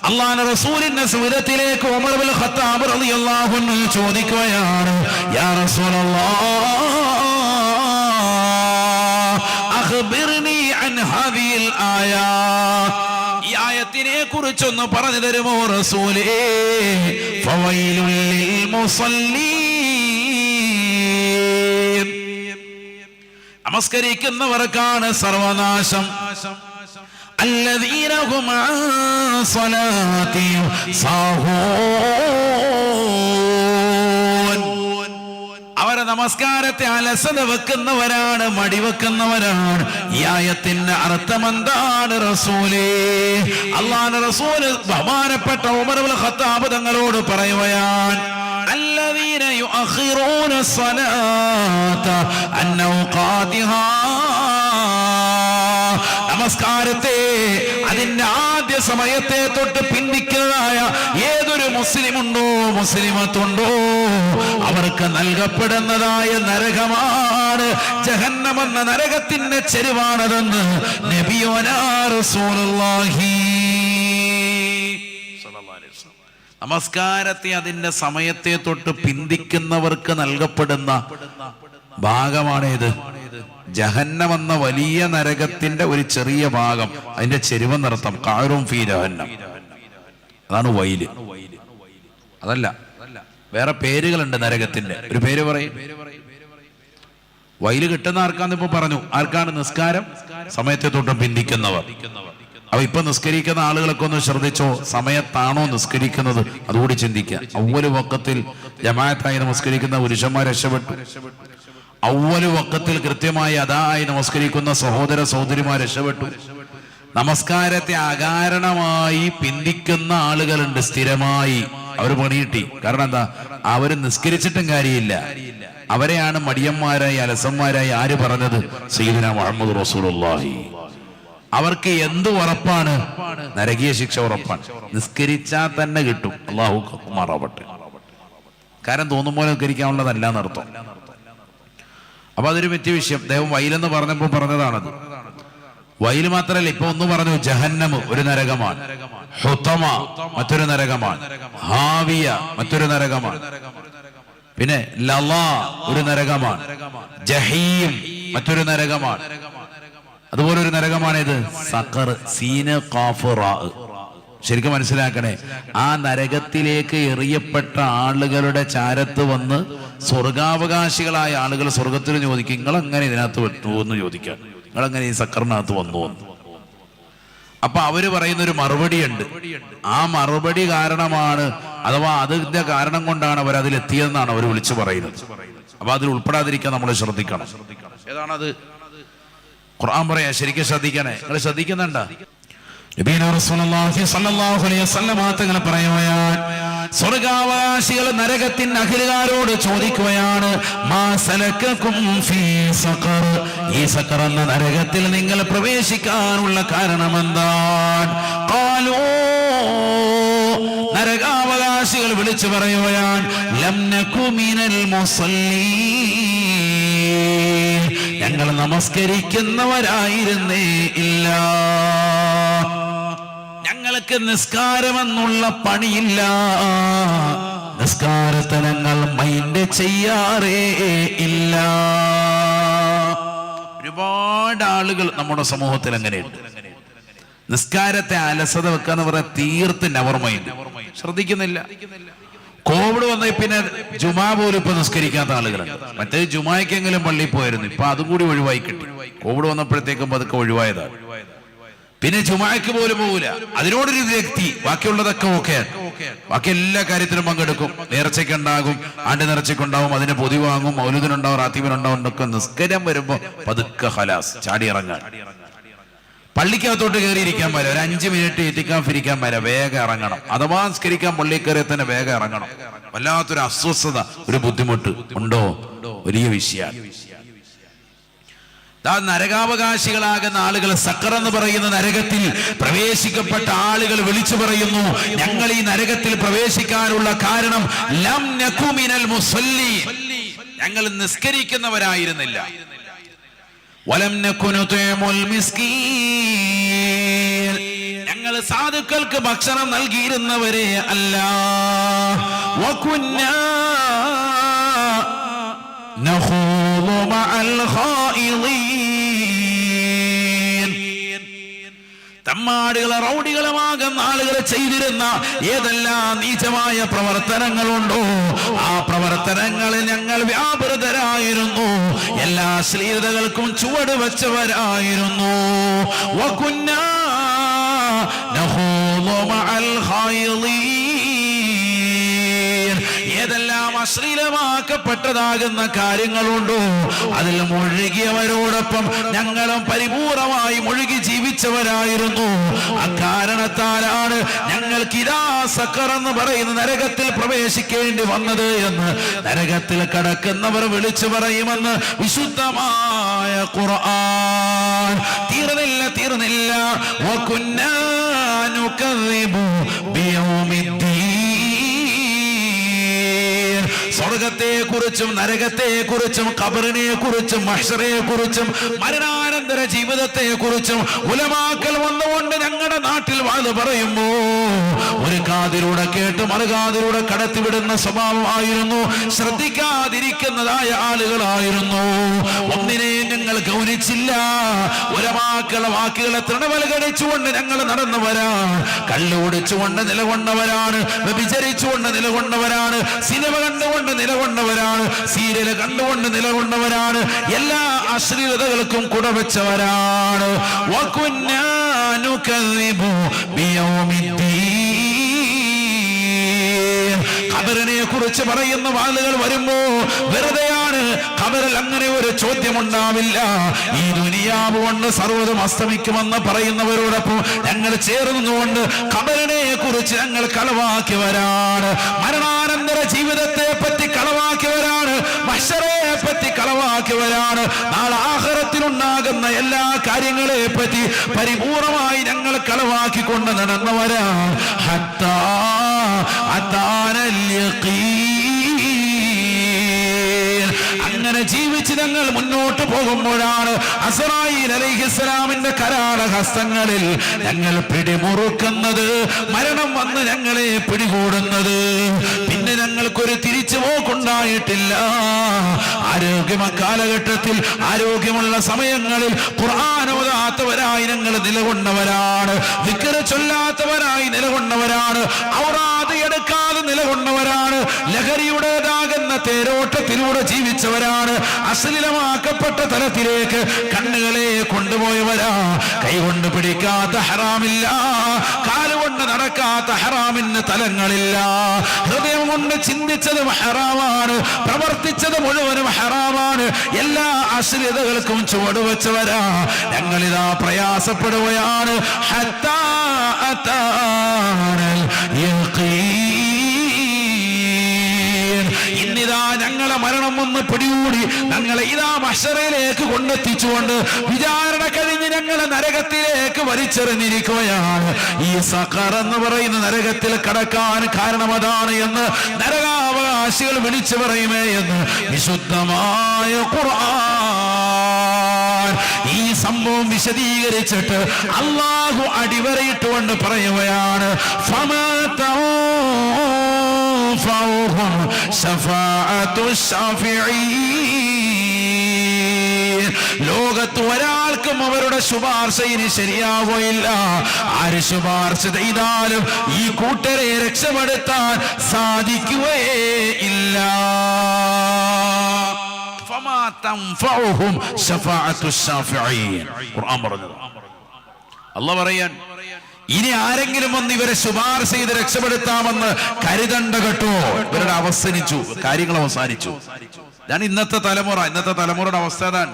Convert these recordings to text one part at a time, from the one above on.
അല്ലാഹുവിന്റെ റസൂലിന്റെ സുരത്തിലേക്ക് ഉമർ ഇബ്നുൽ ഖത്താബ് റളിയല്ലാഹു അൻഹു ചോദിക്കുകയാണ്, യാ റസൂലല്ലാഹ് അഖ്ബിർനി അൻ ഹാദിഹിൽ ആയ, ഈ ആയത്തിനെ കുറിച്ചൊന്ന് പറഞ്ഞു തരുമോ റസൂലേ? ഫവൈലുൽ ലിൽ മുസല്ലീൻ, നമസ്കരിക്കുന്നവർക്കാണ് സർവനാശം. الذين هم عن صلاتهم ساهون, അവരെ നമസ്കാരത്തെ അലസത വെക്കുന്നവരാണ്, മടിവെക്കുന്നവരാണ്. ഈ ആയത്തിന്റെ അർത്ഥം എന്താണ് റസൂലേ? അല്ലാഹുവിന്റെ റസൂൽ ബഹുമാനപ്പെട്ട ഉമർ ഇബ്നുൽ ഖത്താബ് തങ്ങളോട് പറയുകയാണ്, الذين يؤخرون الصلاة عن أوقاتها, നമസ്കാരത്തെ അതിന്റെ ആദ്യ സമയത്തെ തൊട്ട് പിന്തിക്കുന്നതായ ഏതൊരു മുസ്ലിമുണ്ടോ മുസ്ലിമത്തുണ്ടോ അവർക്ക് നൽകപ്പെടുന്നതായ നരകമാണ്, ജഹന്നമെന്ന നരകത്തിന്റെ ചെരുവാണതെന്ന് നബിയോനാ റസൂലുള്ളാഹി സ്വല്ലല്ലാഹു അലൈഹി വസല്ലം. നമസ്കാരത്തെ അതിന്റെ സമയത്തെ തൊട്ട് പിന്തിക്കുന്നവർക്ക് നൽകപ്പെടുന്ന ഭാഗമാണേത്? ജഹന്നമെന്ന വലിയ നരകത്തിന്റെ ഒരു ചെറിയ ഭാഗം, അതിന്റെ ചെരുവെന്നർത്ഥം. ഖാറും ഫീ ജഹന്നം, അതാണ് വൈല്. അതല്ല, വേറെ പേരുകളുണ്ട് നരകത്തിന്റെ. ഒരു പേര് പറയും. വൈല് കിട്ടുന്ന ആർക്കാന്ന് ഇപ്പൊ പറഞ്ഞു. ആർക്കാണ്? നിസ്കാരം സമയത്തെ തൊട്ട് പിന്തിക്കുന്നവർ. അപ്പൊ ഇപ്പൊ നിസ്കരിക്കുന്ന ആളുകളൊക്കെ ഒന്ന് ശ്രദ്ധിച്ചോ, സമയത്താണോ നിസ്കരിക്കുന്നത്? അതുകൂടി ചിന്തിക്കുക. അവ്വല് വഖത്തിൽ ജമാഅത്തായി നമസ്കരിക്കുന്ന പുരുഷന്മാർ രക്ഷപ്പെട്ടു. അവ്വല് വഖത്തിൽ കൃത്യമായി അദായി നമസ്കരിക്കുന്ന സഹോദര സഹോദരിമാർ രക്ഷപ്പെട്ടു. നമസ്കാരത്തെ അകാരണമായി പിന്തിക്കുന്ന ആളുകളുണ്ട് സ്ഥിരമായി. അവർ പണിയിട്ടി. കാരണം എന്താ? അവര് നിസ്കരിച്ചിട്ടും കാര്യമില്ല. അവരെയാണ് മടിയന്മാരായി അലസന്മാരായി ആര് പറഞ്ഞത്? സയ്യിദുനാ മുഹമ്മദ് റസൂലുള്ളാഹി. അവർക്ക് എന്ത് ഉറപ്പാണ്? നരകീയ ശിക്ഷ ഉറപ്പാണ്. നിസ്കരിച്ചാൽ തന്നെ കിട്ടും. അല്ലാഹു മാറാവട്ടെ. കാരണം തോന്നുമ്പോൾ നിസ്കരിക്കാനുള്ളതല്ല എന്നർത്ഥം. അപ്പൊ അതൊരു മറ്റു വിഷയം. ദൈവം വൈലെന്ന് പറഞ്ഞപ്പോൾ പറഞ്ഞതാണത്. വൈല് മാത്രല്ല, ഇപ്പൊ ഒന്ന് പറഞ്ഞു, ജഹന്നമ് ഒരു നരകമാണ്, ഹുതമ മറ്റൊരു നരകമാണ്, ഹാവിയ മറ്റൊരു നരകമാണ്, പിന്നെ ലളാ ഒരു നരകമാണ്, ജഹീം മറ്റൊരു നരകമാണ്. അതുപോലെ ഒരു നരകമാണിത് സഖർ, സീന് ഖാഫ് റാ. ശരിക്കും മനസ്സിലാക്കണേ, ആ നരകത്തിലേക്ക് എറിയപ്പെട്ട ആളുകളുടെ ചാരത്ത് വന്ന് സ്വർഗാവകാശികളായ ആളുകൾ സ്വർഗത്തിൽ ചോദിക്കും, നിങ്ങളെങ്ങനെ ഇതിനകത്ത് വന്നു എന്ന് ചോദിക്കാൻ, നിങ്ങളെങ്ങനെ ഈ സക്കറിനകത്ത് വന്നു എന്ന്. അപ്പൊ അവര് പറയുന്നൊരു മറുപടിയുണ്ട്. ആ മറുപടി കാരണമാണ്, അഥവാ അതിന്റെ കാരണം കൊണ്ടാണ് അവർ അതിലെത്തിയതെന്നാണ് അവർ വിളിച്ചു പറയുന്നത്. അപ്പൊ അതിൽ ഉൾപ്പെടാതിരിക്കാൻ നമ്മൾ ശ്രദ്ധിക്കണം. ഏതാണത്? ഖുർആൻ പറയാ, ശരിക്കും ശ്രദ്ധിക്കണേ. നിങ്ങൾ ശ്രദ്ധിക്കുന്നുണ്ടോ? നബിയുനാ റസൂലുള്ളാഹി സ്വല്ലല്ലാഹു അലൈഹി വസല്ലം തങ്ങൾ പറയുകയാണ്, സ്വർഗാവകാശികൾ നരകത്തിന്റെ അഖിലുകാരോട് ചോദിക്കുകയാണ്, മാ സലക്കകും ഫീ സഖർ, ഈ സഖർ എന്ന നരകത്തിൽ നിങ്ങൾ പ്രവേശിക്കാനുള്ള കാരണം എന്താണ്? ഖാലൂ, നരകാവകാശികൾ വിളിച്ചു പറയുകയാണ്, ലം നകു മിനൽ മുസല്ലീൻ, ഞങ്ങൾ നമസ്കരിക്കുന്നവരായിരുന്നേ ഇല്ല, ഞങ്ങൾക്ക് നിസ്കാരമെന്നുള്ള പണിയില്ല, നിസ്കാരത്തെ ഞങ്ങൾ മൈൻഡ് ചെയ്യാറേ ഇല്ല. ഒരുപാട് ആളുകൾ നമ്മുടെ സമൂഹത്തിൽ അങ്ങനെയുണ്ട്. നിസ്കാരത്തെ അലസത വെക്കാന്ന് പറയാൻ തീർത്ത് നെവർ മൈൻഡ്, ശ്രദ്ധിക്കുന്നില്ല. കോവിഡ് വന്ന പിന്നെ ജുമാ പോലും ഇപ്പൊ നിസ്കരിക്കാത്ത ആളുകളുണ്ട്. മറ്റേ ജുമായ്ക്കെങ്കിലും പള്ളിയിൽ പോയിരുന്നു, ഇപ്പൊ അതും കൂടി ഒഴിവായി കിട്ടി. കോവിഡ് വന്നപ്പോഴത്തേക്കും അതൊക്കെ ഒഴിവായതാണ്. പിന്നെ ജുമായ്ക്ക് പോലും പോകൂല, അതിനോടൊരു വ്യക്തി. ബാക്കിയുള്ളതൊക്കെ ഓക്കെ, ബാക്കി എല്ലാ കാര്യത്തിലും പങ്കെടുക്കും. നേർച്ചയ്ക്ക് ഉണ്ടാകും, ആണ്ട് നേർച്ചയ്ക്കുണ്ടാവും, അതിന് പൊതി വാങ്ങും, മൗലൂദിനുണ്ടാവും, റാത്തീബിനുണ്ടാവും. ഒക്കെ നിസ്കാരം വരുമ്പോ പതുക്കെ ഖലാസ് ചാടി ഇറങ്ങാൻ. പള്ളിക്കകത്തോട്ട് കയറിയിരിക്കാൻ വരെ ഒരു 5 മിനിറ്റ് ഇത്തിക്കാഫ് ഇരിക്കാൻ വരെ വേഗം ഇറങ്ങണം. അഥവാ നിസ്കരിക്കാൻ പള്ളിയിൽ കയറിയാൽ തന്നെ വേഗം ഇറങ്ങണം. വല്ലാത്തൊരു അസ്വസ്ഥത, ഒരു ബുദ്ധിമുട്ട് ഉണ്ടോ? വലിയ വിഷയമാണ്. നരകാവകാശികളാകുന്ന ആളുകൾ, സഖർ എന്ന് പറയുന്ന നരകത്തിൽ പ്രവേശിക്കപ്പെട്ട ആളുകൾ വിളിച്ചു പറയുന്നു, ഞങ്ങൾ ഈ നരകത്തിൽ പ്രവേശിക്കാനുള്ള കാരണം ലം നകു മിനൽ മുസല്ലീൻ, ഞങ്ങൾ നിസ്കരിക്കുന്നവരായിരുന്നില്ല, വലം നകു നുതഇമുൽ മിസ്കീൻ, ഞങ്ങൾ ഞങ്ങൾ സാധുക്കൾക്ക് ഭക്ഷണം നൽകിയിരുന്നവരെ അല്ല. വകുന്നാ നഖൂദു മഅൽ ഖായിദീൻ. തമ്മാടികളെ റൗഡികളുമാകുന്ന ആളുകൾ ചെയ്തിരുന്ന ഏതെല്ലാം നീചമായ പ്രവർത്തനങ്ങളുണ്ടോ ആ പ്രവർത്തനങ്ങളിൽ ഞങ്ങൾ വ്യാപൃതരായിരുന്നു. എല്ലാ അശ്ലീലതകൾക്കും ചുവട് വെച്ചവരായിരുന്നു. വകുന്നാ നഖൂദു മഅൽ ഖായിദീൻ. ഏതെല്ലാം അശ്ലീലമാക്കപ്പെട്ടതാകുന്ന കാര്യങ്ങളുണ്ടോ അതിൽ മുഴുകിയവരോടൊപ്പം ഞങ്ങളും പരിപൂർണമായി മുഴുകി ജീവിച്ചവരായിരുന്നു. അക്കാരണത്താലാണ് ഞങ്ങൾക്ക് ഇതാ സഖർ എന്ന് പറയുന്ന നരകത്തിൽ പ്രവേശിക്കേണ്ടി വന്നത് എന്ന് നരകത്തിൽ കടക്കുന്നവർ വിളിച്ചു പറയുമെന്ന് വിശുദ്ധമായ ഖുർആൻ. തീർന്നില്ല വകുന്നാ നുകദ്ദിബു ബിയൗമിദ്ദീൻ. സ്വർഗത്തെ കുറിച്ചും നരകത്തെ കുറിച്ചും ഖബറിനെ കുറിച്ചും മഹ്ശറെ കുറിച്ചും മരണാനന്തര ജീവിതത്തെ കുറിച്ചും ഉലമാക്കൾ വന്നുകൊണ്ട് ഞങ്ങളുടെ നാട്ടിൽ വാത് പറയുമ്പോ ഒരു കാതിലൂടെ കേട്ട് മറുകാതിലൂടെ കടത്തിവിടുന്ന സ്വഭാവമായിരുന്നു. ശ്രദ്ധിക്കാതിരിക്കുന്നതായ ആളുകളായിരുന്നു. ഒന്നിനെയും ഞങ്ങൾ ഗൗനിച്ചില്ല. ഉലമാക്കളുടെ വാക്കുകളെ തൃണവൽക്കരിച്ചുകൊണ്ട് ഞങ്ങൾ നടന്നവരാണ്. കള്ളു കുടിച്ചുകൊണ്ട് നിലകൊണ്ടവരാണ്. വ്യഭിചരിച്ചുകൊണ്ട് നിലകൊണ്ടവരാണ്. സിനിമ കണ്ടുകൊണ്ട് നിലകൊണ്ടവരാണ്. സീരിയല് കണ്ടുകൊണ്ട് നിലകൊണ്ടവരാണ്. എല്ലാ അശ്ലീലതകൾക്കും കുടവെച്ചവരാണ്. വകുന്നാ നുകദ്ദിബു ബിയൗമിദ്ദീൻ. ഖബറിനെ കുറിച്ച് പറയുന്ന ആളുകൾ വരുമ്പോ വെറുതെയാണ്. ഖബറിൽ അങ്ങനെ ഒരു ചോദ്യം ഉണ്ടാവില്ല. ഈ ദുനിയാവ് കൊണ്ട് സർവ്വതും അസ്തമിക്കുമെന്ന് പറയുന്നവരോടൊപ്പം ഞങ്ങൾ ചേർന്നുകൊണ്ട് ഖബറിനെ കുറിച്ച് ഞങ്ങൾ കളവാക്കിയവരാണ്. മരണാനന്തര ജീവിതത്തെ പറ്റി കളവാക്കിയവരാണ്. മഹ്ശറെ പറ്റി കളവാക്കിയവരാണ്. നാളെ ആഖിറത്തിലുണ്ടാകുന്ന എല്ലാ കാര്യങ്ങളെ പറ്റി പരിപൂർണമായി ഞങ്ങൾ കളവാക്കിക്കൊണ്ട് നടന്നവരാണ്. ഹത്താ അതാനൽ യഖീൻ. അങ്ങനെ ജീവിച്ച് ഞങ്ങൾ മുന്നോട്ട് പോകുമ്പോഴാണ് അസ്റായീൽ അലൈഹിസ്സലാമിന്റെ കരാള ഹസ്തങ്ങളിൽ ഞങ്ങൾ പിടിമുറുക്കുന്നത്. മരണം വന്ന് ഞങ്ങളെ പിടികൂടുന്നത്. പിന്നെ ഞങ്ങൾക്കൊരു തിരിച്ചു പോക്കുണ്ടായിട്ടില്ല. ആരോഗ്യമ കാലഘട്ടത്തിൽ ആരോഗ്യമുള്ള സമയങ്ങളിൽ ഖുർആൻ ഓതാത്തവരായി ഞങ്ങൾ നിലകൊണ്ടവരാണ്. ദിക്ർ ചൊല്ലാത്തവരായി നിലകൊണ്ടവരാണ്. ഔറാദ് എടുക്കാതെ നിലകൊണ്ടവരാണ്. ലഹരിയുടേതാകുന്ന തേരോട്ടത്തിലൂടെ ജീവിച്ചവരാണ്. അശ്ലീലമാക്കപ്പെട്ട തലത്തിലേക്ക് കണ്ണുകളെ കൊണ്ടുപോയവരാ. കൈകൊണ്ട് പിടിക്കാത്ത ഹറാമില്ല. കാലുകൊണ്ട് നടക്കാത്ത ഹറാമിന് തലങ്ങളില്ല. ഹൃദയം കൊണ്ട് ചിന്തിച്ചത് ഹറാമാണ്. പ്രവർത്തിച്ചത് മുഴുവനും ഹറാമാണ്. എല്ലാ അശ്ലീലതകൾക്കും ചുവടുവെച്ചവരാ. ഞങ്ങളിതാ പ്രയാസപ്പെടുകയാണ്. ഹത്താ അതാനൽ യഖീൻ. ഇന്നിതാ ഞങ്ങളെ മരണം ഒന്ന് പിടികൂടി ഞങ്ങളെ ഇതാ മഹ്ശറയിലേക്ക് കൊണ്ടെത്തിച്ചുകൊണ്ട് വിചാരണ കഴിഞ്ഞ് ഞങ്ങളെ നരകത്തിലേക്ക് വലിച്ചെറിഞ്ഞിരിക്കുകയാണ്. ഈ സഖർ എന്ന് പറയുന്ന നരകത്തിൽ കടക്കാൻ കാരണം അതാണ് എന്ന് നരകാവകാശികൾ വിളിച്ചു പറയുമേ എന്ന് വിശുദ്ധമായ ഖുർആൻ ഈ സംഭവം വിശദീകരിച്ചിട്ട് അല്ലാഹു അടിവരയിട്ടുകൊണ്ട് പറയുകയാണ്. ലോകത്ത് ഒരാൾക്കും അവരുടെ ശുപാർശ ഇനി ശരിയാവുകയില്ല. ആര് ശുപാർശ ചെയ്താലും ഈ കൂട്ടരെ രക്ഷപ്പെടുത്താൻ സാധിക്കുകയേ ഇല്ല. ഖുർആൻ പറഞ്ഞത്. അല്ലാഹു പറയാൻ ഇനി ആരെങ്കിലും ഒന്ന് ഇവരെ ശുപാർശ ചെയ്ത് രക്ഷപ്പെടുത്താമെന്ന് കരുതണ്ട കേട്ടോ. ഇവരുടെ അവസാനിച്ചു, കാര്യങ്ങൾ അവസാനിച്ചു. ഞാൻ ഇന്നത്തെ തലമുറയുടെ അവസ്ഥ അതാണ്.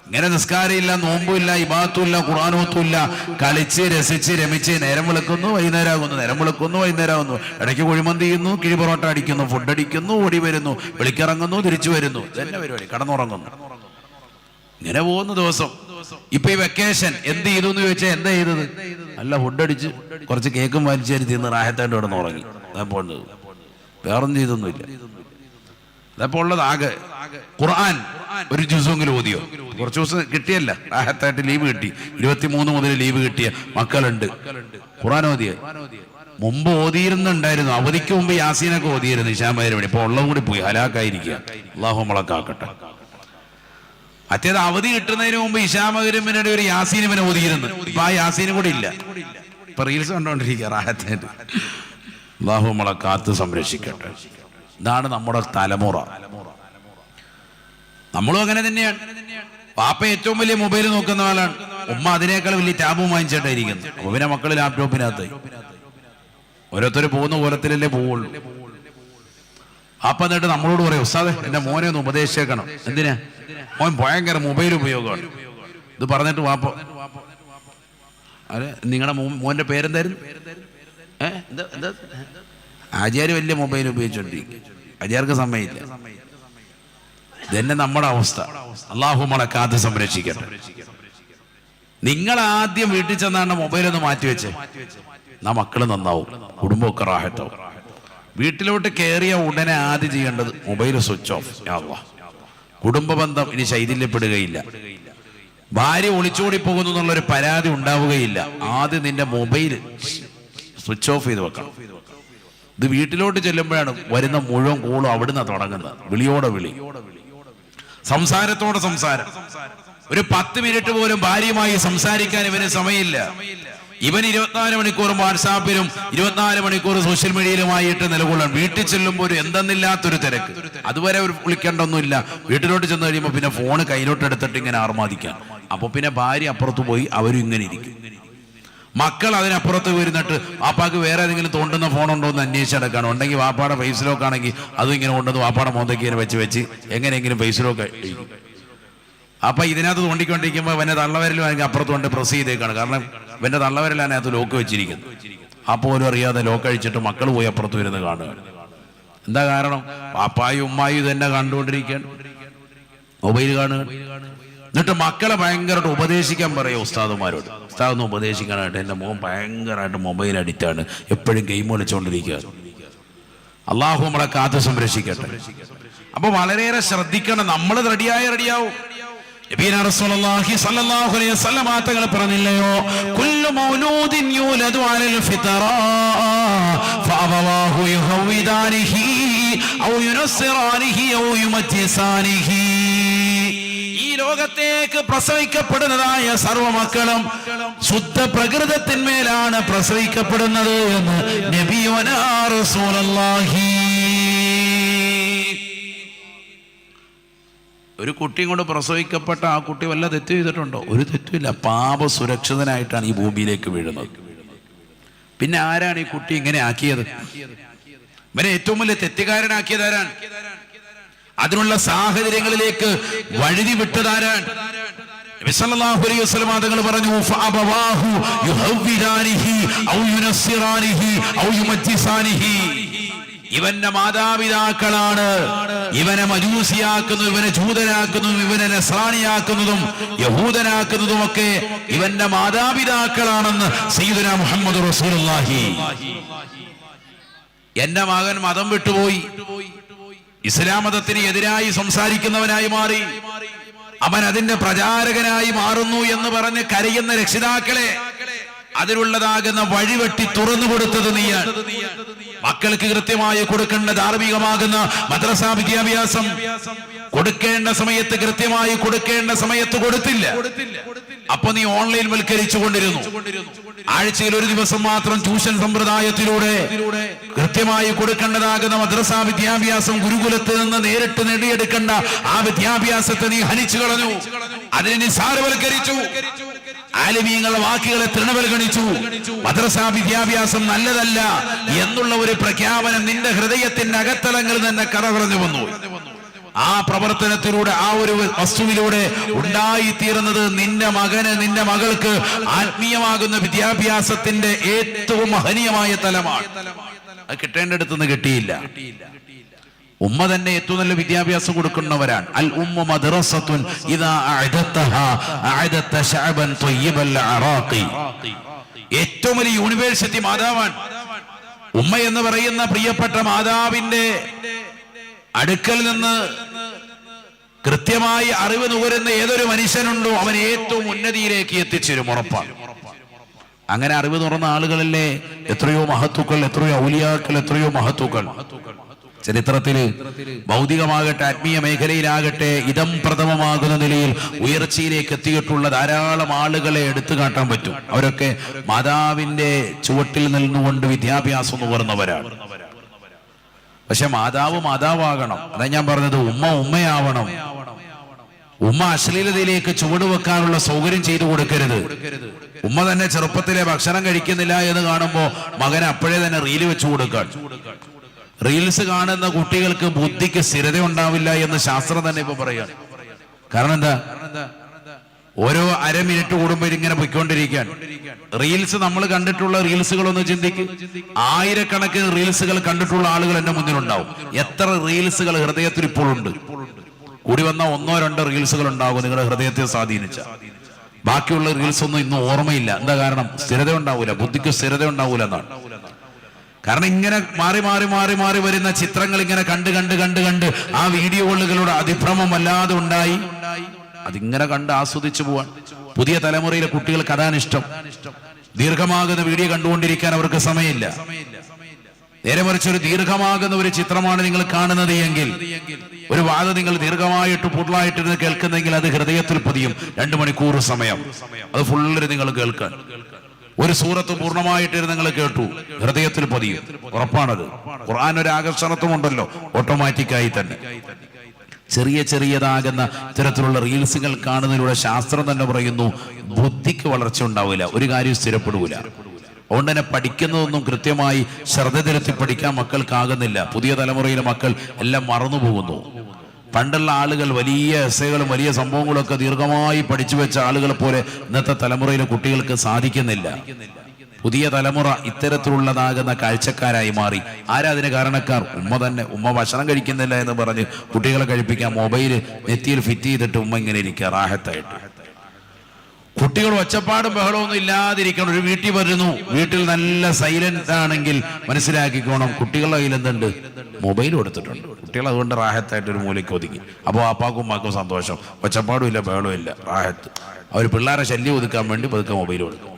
ഇങ്ങനെ നിസ്കാരമില്ല, നോമ്പുമില്ല, ഇബാദത്തുമില്ല, ഖുർആനോത്തുമില്ല, കളിച്ച് രസിച്ച് രമിച്ച് നേരം വിളക്കുന്നു, വൈകുന്നേരമാകുന്നു, നേരം വിളക്കുന്നു, വൈകുന്നേരമാകുന്നു, ഇടയ്ക്ക് കുഴിമന്തി ചെയ്യുന്നു, കിഴിപൊറോട്ട അടിക്കുന്നു, ഫുഡ് അടിക്കുന്നു, ഓടി വരുന്നു, വിളിക്കിറങ്ങുന്നു, തിരിച്ചു വരുന്നു. ഇതന്നെ പരിപാടി. കടന്നുറങ്ങുന്നു. ഇങ്ങനെ പോകുന്ന ദിവസം. ഇപ്പൊ ഈ വെക്കേഷൻ എന്ത് ചെയ്തു എന്ന് ചോദിച്ചാൽ എന്താ ചെയ്തത്? നല്ല ഫുഡ് അടിച്ച് കുറച്ച് കേക്കും വലിച്ചേരി തിന്ന് റാഹത്തായിട്ട് കിടന്നുറങ്ങി. വേറൊന്നും ചെയ്തൊന്നുമില്ല. അതപ്പോൾ ഉള്ളത് ആകെ ഖുർആൻ ഒരു ജുസെങ്കിലും ഓതിയോ? കുറച്ച് ദിവസം കിട്ടിയല്ല, റാഹത്തായിട്ട് ലീവ് കിട്ടി. 23 മുതൽ ലീവ് കിട്ടിയ മക്കളുണ്ട്. ഖുർആൻ ഓതിയ മുമ്പ് ഓതിയിരുന്നുണ്ടായിരുന്നു, അവധിക്ക് മുമ്പ് യാസീനൊക്കെ ഓതിയിരുന്നു ഇശാമേര് മണി. ഇപ്പൊ ഉള്ളതും കൂടി പോയി, ഹലാക്കായിരിക്കുക. അള്ളാഹു നമ്മളെ കാക്കട്ടെ. മറ്റേത് അവധി കിട്ടുന്നതിന് മുമ്പ് ഇശാമകരിമിനുടെ ഒരു യാസീനിവനെ ഓതിയിരുന്നു. ഇപ്പൊ ആ യാസീനും കൂടി ഇല്ല. ഇപ്പൊ റീൽസ് കണ്ടോണ്ടിരിക്കുക റാഹത്തായിട്ട്. അള്ളാഹു നമ്മളെ കാത്ത് സംരക്ഷിക്കട്ടെ. ഇതാണ് നമ്മുടെ തലമുറ. നമ്മളും അങ്ങനെ തന്നെയാണ്. പാപ്പ ഏറ്റവും വലിയ മൊബൈൽ നോക്കുന്ന ആളാണ്, ഉമ്മ അതിനേക്കാൾ വലിയ ടാബും വാങ്ങിച്ചിട്ടായിരിക്കുന്നു. അപ്പൊ പിന്നെ മക്കള് ലാപ്ടോപ്പിനകത്ത് ഓരോരുത്തർ പോകുന്ന കോലത്തിലല്ലേ പോവുള്ളൂ. അപ്പൊ എന്നിട്ട് നമ്മളോട് പറയും, ഉസ്താദേ എന്റെ മോനെ ഒന്ന് ഉപദേശിച്ചേക്കണം. എന്തിനാ? മോൻ ഭയങ്കര മൊബൈൽ ഉപയോഗമാണ്. ഇത് പറഞ്ഞിട്ട് വാപ്പ, അതെ നിങ്ങളുടെ മോന്റെ പേരെന്തായിരുന്നു? ആചാര്യ വലിയ മൊബൈൽ ഉപയോഗിച്ചോണ്ടിരിക്കും, ആചാര്യർക്ക് സമയമില്ല. ഇതന്നെ നമ്മുടെ അവസ്ഥ. അള്ളാഹു നമ്മളെ കാത്ത് സംരക്ഷിക്കട്ടെ. നിങ്ങൾ ആദ്യം വീട്ടിൽ ചെന്നാണ് മൊബൈലൊന്ന് മാറ്റിവെച്ചേ, എന്നാ മക്കള് നന്നാവും, കുടുംബമൊക്കെ റാഹത്താവും. വീട്ടിലോട്ട് കയറിയ ഉടനെ ആദ്യം ചെയ്യേണ്ടത് മൊബൈൽ സ്വിച്ച് ഓഫ്. കുടുംബ ബന്ധം ഇനി ശൈഥില്യപ്പെടുകയില്ല. ഭാര്യ ഒളിച്ചോടി പോകുന്നു എന്നുള്ളൊരു പരാതി ഉണ്ടാവുകയില്ല. ആദ്യം നിന്റെ മൊബൈൽ സ്വിച്ച് ഓഫ് ചെയ്ത് വെക്കണം. ഇത് വീട്ടിലോട്ട് ചെല്ലുമ്പോഴാണ് വരുന്ന മുഴുവൻ കോളും അവിടുന്ന് തുടങ്ങുന്നത്. വിളിയോടെ വിളി, സംസാരത്തോടെ സംസാരം. ഒരു 10 മിനിറ്റ് പോലും ഭാര്യയുമായി സംസാരിക്കാൻ ഇവന് സമയമില്ല. ഇവൻ 24 മണിക്കൂറും വാട്സാപ്പിലും 24 മണിക്കൂർ സോഷ്യൽ മീഡിയയിലുമായിട്ട് നിലകൊള്ളണം. വീട്ടിൽ ചെല്ലുമ്പോൾ ഒരു എന്തെന്നില്ലാത്തൊരു തിരക്ക്. അതുവരെ ഒരു വിളിക്കേണ്ടൊന്നുമില്ല. വീട്ടിലോട്ട് ചെന്ന് കഴിയുമ്പോൾ പിന്നെ ഫോണ് കയ്യിലോട്ട് എടുത്തിട്ട് ഇങ്ങനെ ആർമാദിക്കാം. അപ്പൊ പിന്നെ ഭാര്യ അപ്പുറത്ത് പോയി, അവരും ഇങ്ങനെ ഇരിക്കും. മക്കൾ അതിനപ്പുറത്ത് വരുന്നിട്ട് വാപ്പാക്ക് വേറെ ഏതെങ്കിലും തോണ്ടുന്ന ഫോണുണ്ടോ എന്ന് അന്വേഷിച്ചെടുക്കാണ്. ഉണ്ടെങ്കിൽ വാപ്പാടെ ഫേസ് ലോക്ക് ആണെങ്കിൽ അതും ഇങ്ങനെ കൊണ്ടുവന്ന് വാപ്പാടെ മോന്തയ്ക്ക് ഇങ്ങനെ വെച്ച് എങ്ങനെയെങ്കിലും ഫേസ് ലോക്ക്. അപ്പൊ ഇതിനകത്ത് തോണ്ടിക്കൊണ്ടിരിക്കുമ്പോൾ ഇവന്റെ തള്ളവരലും ആണെങ്കിൽ അപ്പുറത്ത് കൊണ്ട് പ്രസ് ചെയ്തേക്കാണ്. കാരണം ഇവന്റെ തള്ളവരലാണ് അതിനകത്ത് ലോക്ക് വെച്ചിരിക്കുന്നത്. അപ്പോൾ പോലും അറിയാതെ ലോക്ക് അഴിച്ചിട്ട് മക്കൾ പോയി അപ്പുറത്ത് വരുന്നത് കാണുക. എന്താ കാരണം? പാപ്പായും ഉമ്മായും തന്നെ കണ്ടുകൊണ്ടിരിക്കാൻ മൊബൈൽ കാണുക. എന്നിട്ട് മക്കളെ ഭയങ്കരമായിട്ട് ഉപദേശിക്കാൻ പറയും ഉസ്താദുമാരോട്. ഉസ്താദ് ഒന്ന് ഉപദേശിക്കാനായിട്ട്, എൻ്റെ മോൻ ഭയങ്കരമായിട്ട് മൊബൈൽ അഡിക്റ്റാണ്, എപ്പോഴും ഗെയിം കളിച്ചുകൊണ്ടിരിക്കുക. അള്ളാഹു നമ്മളെ കാത്ത് സംരക്ഷിക്കട്ടെ. അപ്പൊ വളരെയേറെ ശ്രദ്ധിക്കണം. നമ്മൾ റെഡിയാവും. തങ്ങൾ പറഞ്ഞില്ലയോ, കുല്ലു മൗലൂദിൻ യൂലദു അലൽ ഫിത്റ ഫഅബവാഹു യുഹവിദാനിഹി ഔ യുനസ്സിറാനിഹി ഔ യുമജ്ജിസാനിഹി. ഈ ലോകത്തേക്ക് പ്രസവിക്കപ്പെടുന്നതായ സർവ്വമക്കളും ശുദ്ധ പ്രകൃതത്തിന്മേലാണ് പ്രസവിക്കപ്പെടുന്നത് എന്ന് നബിയുനാ റസൂലുള്ളാഹി. ഒരു കുട്ടിയും കൊണ്ട് പ്രസവിക്കപ്പെട്ട ആ കുട്ടി വല്ല തെറ്റ് ചെയ്തിട്ടുണ്ടോ? ഒരു തെറ്റുമില്ല. പാപ സുരക്ഷിതനായിട്ടാണ് ഈ ഭൂമിയിലേക്ക് വീഴുന്നത്. പിന്നെ ആരാണ് ഈ കുട്ടി ഇങ്ങനെ ആക്കിയത്? ഇവനെ ഏറ്റവും വലിയ തെറ്റുകാരനാക്കിയത് ആരാണ്? അതിനുള്ള സാഹചര്യങ്ങളിലേക്ക് വഴുതി വിട്ടതാരാണ്? നബി സല്ലല്ലാഹു അലൈഹി വസല്ലം തങ്ങൾ പറഞ്ഞു, ഫഅബവാഹു യുഹവ്വിദാനിഹി ഔ യുനസ്സിറാനിഹി ഔ യുമജ്ജിസാനിഹി. ഇവന്റെ മാതാപിതാക്കളാണ് ഇവനെ മജൂസിയാക്കുന്നതും ഇവനെ ജൂതനാക്കുന്നതും ഇവനെ നസ്രാനിയാക്കുന്നതും യഹൂദനാക്കുന്നതും ഒക്കെ ഇവന്റെ മാതാപിതാക്കളാണെന്ന് സയ്യിദുനാ മുഹമ്മദ് റസൂലുള്ളാഹി. എന്റെ മകൻ മതം വിട്ടുപോയി, ഇസ്ലാം മതത്തിന് എതിരായി സംസാരിക്കുന്നവനായി മാറി, അവൻ അതിന്റെ പ്രചാരകനായി മാറുന്നു എന്ന് പറഞ്ഞ് കരയുന്ന രക്ഷിതാക്കളെ അതിലുള്ളതാകുന്ന വഴിവെട്ടി തുറന്നു കൊടുത്തത് നീയാണ്. മക്കൾക്ക് കൃത്യമായി കൊടുക്കേണ്ട ധാർമ്മികമാകുന്ന മദ്രസാ വിദ്യാഭ്യാസം കൊടുക്കേണ്ട സമയത്ത് കൃത്യമായി കൊടുക്കേണ്ട സമയത്ത് കൊടുത്തില്ല. അപ്പൊ നീ ഓൺലൈൻ വൽക്കരിച്ചു കൊണ്ടിരുന്നു. ആഴ്ചയിൽ ഒരു ദിവസം മാത്രം ട്യൂഷൻ സമ്പ്രദായത്തിലൂടെ കൃത്യമായി കൊടുക്കേണ്ടതാകുന്ന മദ്രസാ വിദ്യാഭ്യാസം ഗുരുകുലത്തിൽ നിന്ന് നേരിട്ട് നേടിയെടുക്കേണ്ട ആ വിദ്യാഭ്യാസത്തെ നീ ഹനിച്ചു കളഞ്ഞു. അതിനെ നിസ്സാരവൽക്കരിച്ചു. ആലിമീങ്ങളുടെ വാക്കുകളെ തൃണവൽഗണിച്ചു. മദ്രസാ വിദ്യാഭ്യാസം നല്ലതല്ല എന്നുള്ള ഒരു പ്രഖ്യാപനം നിന്റെ ഹൃദയത്തിന്റെ അകത്തലങ്ങളിൽ തന്നെ കറവറഞ്ഞു വന്നു. ആ പ്രവർത്തനത്തിലൂടെ, ആ ഒരു വസ്തുവിലൂടെ ഉണ്ടായിത്തീർന്നത് നിന്റെ മകന്, നിന്റെ മകൾക്ക് ആത്മീയമാകുന്ന വിദ്യാഭ്യാസത്തിന്റെ ഏറ്റവും മഹനീയമായ തലമാണ്. അത് കിട്ടേണ്ടടുത്തുനിന്ന് കിട്ടിയില്ല. ഉമ്മ തന്നെ ഏറ്റവും നല്ല വിദ്യാഭ്യാസം കൊടുക്കുന്നവരാണ്. അൽ ഉമ്മ മദ്റസത്തുൻ ഇദാ അഅദതഹാ അഅദത ശഅബൻ ത്വയ്യിബൽ അറാഖി. ഏറ്റവും വലിയ യൂണിവേഴ്സിറ്റി മാതാവാണ് ഉമ്മ എന്ന് പറയുന്ന പ്രിയപ്പെട്ട മാതാവിന്റെ അടുക്കൽ നിന്ന് കൃത്യമായി അറിവ് നുകരുന്ന ഏതൊരു മനുഷ്യനുണ്ടോ അവൻ ഏറ്റവും ഉന്നതിയിലേക്ക് എത്തിച്ചേരും, ഉറപ്പാണ്. അങ്ങനെ അറിവ് തുറന്ന ആളുകളല്ലേ എത്രയോ മഹത്തുക്കൾ, എത്രയോ ഔലിയാക്കൾ, എത്രയോ മഹത്തുക്കൾ ചരിത്രത്തില് ഭൗതികമാകട്ടെ ആത്മീയ മേഖലയിലാകട്ടെ ഇതം പ്രഥമമാകുന്ന നിലയിൽ ഉയർച്ചയിലേക്ക് എത്തിയിട്ടുള്ള ധാരാളം ആളുകളെ എടുത്തു കാട്ടാൻ പറ്റും. അവരൊക്കെ മാതാവിന്റെ ചുവട്ടിൽ നിന്നുകൊണ്ട് വിദ്യാഭ്യാസം നുകർന്നവരാണ്. പക്ഷെ മാതാവ് മാതാവാകണം. അതാ ഞാൻ പറഞ്ഞത്, ഉമ്മ ഉമ്മയാവണം. ഉമ്മ അശ്ലീലതയിലേക്ക് ചുവട് വെക്കാനുള്ള സൗകര്യം ചെയ്തു കൊടുക്കരുത്. ഉമ്മ തന്നെ ചെറുപ്പത്തിലെ ഭക്ഷണം കഴിക്കുന്നില്ല എന്ന് കാണുമ്പോൾ മകൻ അപ്പോഴേ തന്നെ റീല് വെച്ചു കൊടുക്കാൻ. റീൽസ് കാണുന്ന കുട്ടികൾക്ക് ബുദ്ധിക്ക് സ്ഥിരത ഉണ്ടാവില്ല എന്ന് ശാസ്ത്രം തന്നെ ഇപ്പൊ പറയാണ്. കാരണം എന്താ? ഓരോ അര മിനിറ്റ് കൂടുമ്പോൾ ഇങ്ങനെ പൊയ്ക്കൊണ്ടിരിക്കാൻ. റീൽസ് നമ്മൾ കണ്ടിട്ടുള്ള റീൽസുകളൊന്ന് ചിന്തിക്ക്. ആയിരക്കണക്കിന് റീൽസുകൾ കണ്ടിട്ടുള്ള ആളുകൾ എന്റെ മുന്നിലുണ്ടാവും. എത്ര റീൽസുകൾ ഹൃദയത്തിൽ ഇപ്പോഴുണ്ട്? കൂടി വന്ന 1-2 റീൽസുകൾ ഉണ്ടാകും നിങ്ങളുടെ ഹൃദയത്തെ സ്വാധീനിച്ച. ബാക്കിയുള്ള റീൽസ് ഒന്നും ഇന്ന് ഓർമ്മയില്ല. എന്താ കാരണം? സ്ഥിരത ഉണ്ടാവൂല, ബുദ്ധിക്ക് സ്ഥിരത ഉണ്ടാവൂല എന്നാണ്. കാരണം ഇങ്ങനെ മാറി മാറി മാറി മാറി വരുന്ന ചിത്രങ്ങൾ ഇങ്ങനെ കണ്ട് ആ വീഡിയോകളുടെ അതിഭ്രമം വല്ലാതെ ഉണ്ടായി അതിങ്ങനെ കണ്ട് ആസ്വദിച്ചു പോവാൻ. പുതിയ തലമുറയിലെ കുട്ടികൾക്ക് അതാണ് ഇഷ്ടം. ദീർഘമാകുന്ന വീഡിയോ കണ്ടുകൊണ്ടിരിക്കാൻ അവർക്ക് സമയമില്ല. നേരെ മറിച്ച് ഒരു ദീർഘമാകുന്ന ഒരു ചിത്രമാണ് നിങ്ങൾ കാണുന്നത് എങ്കിൽ, ഒരു വാദ നിങ്ങൾ ദീർഘമായിട്ട് പുള്ളായിട്ടിരുന്ന് കേൾക്കുന്നെങ്കിൽ അത് ഹൃദയത്തിൽ പതിയും. 2 മണിക്കൂർ സമയം അത് ഫുള്ള് നിങ്ങൾ കേൾക്കാൻ. ഒരു സൂറത്ത് പൂർണ്ണമായിട്ട് നിങ്ങൾ കേട്ടു, ഹൃദയത്തിൽ പതിയും, ഉറപ്പാണത്. ഖുർആൻ ഒരു ആകർഷണത്വമുണ്ടല്ലോ ഓട്ടോമാറ്റിക്കായി തന്നെ. ചെറിയതാകുന്ന ഇത്തരത്തിലുള്ള റീൽസുകൾ കാണുന്നതിലൂടെ ശാസ്ത്രം തന്നെ പറയുന്നു ബുദ്ധിക്ക് വളർച്ച ഉണ്ടാവില്ല, ഒരു കാര്യം സ്ഥിരപ്പെടൂല. അതുകൊണ്ട് തന്നെ പഠിക്കുന്നതൊന്നും കൃത്യമായി ശ്രദ്ധ തിരുത്തി പഠിക്കാൻ മക്കൾക്കാകുന്നില്ല. പുതിയ തലമുറയിലെ മക്കൾ എല്ലാം മറന്നുപോകുന്നു. പണ്ടുള്ള ആളുകൾ വലിയ എസ്സേകളും വലിയ സംഭവങ്ങളൊക്കെ ദീർഘമായി പഠിച്ചു വെച്ച ആളുകളെ പോലെ ഇന്നത്തെ തലമുറയിലെ കുട്ടികൾക്ക് സാധിക്കുന്നില്ല. പുതിയ തലമുറ ഇത്തരത്തിലുള്ളതാകുന്ന കാഴ്ചക്കാരായി മാറി. ആരാ അതിന് കാരണക്കാർ? ഉമ്മ തന്നെ. ഉമ്മ ഭക്ഷണം കഴിക്കുന്നില്ല എന്ന് പറഞ്ഞ് കുട്ടികളെ കഴിപ്പിക്കാൻ മൊബൈൽ നെറ്റിയിൽ ഫിറ്റ് ചെയ്തിട്ട് ഉമ്മ ഇങ്ങനെ ഇരിക്കുക റാഹത്തായിട്ട്. കുട്ടികൾ ഒച്ചപ്പാടും ബഹളമൊന്നും ഇല്ലാതിരിക്കണം. ഒരു വീട്ടിൽ വരുന്നു, വീട്ടിൽ നല്ല സൈലന്റ് ആണെങ്കിൽ മനസ്സിലാക്കിക്കോണം കുട്ടികളുടെ കയ്യിൽ എന്തുണ്ട്? മൊബൈൽ കൊടുത്തിട്ടുണ്ട്. കുട്ടികൾ അതുകൊണ്ട് റാഹത്തായിട്ട് ഒരു മൂലയ്ക്ക് ഒതുങ്ങി. അപ്പോൾ അപ്പാക്കും ഉമ്മാക്കും സന്തോഷം, ഒച്ചപ്പാടും ഇല്ല ബഹളവും ഇല്ല, റാഹത്ത്. അവർ പിള്ളേരെ ശല്യം ഒതുക്കാൻ വേണ്ടി പതുക്കെ മൊബൈൽ കൊടുക്കും.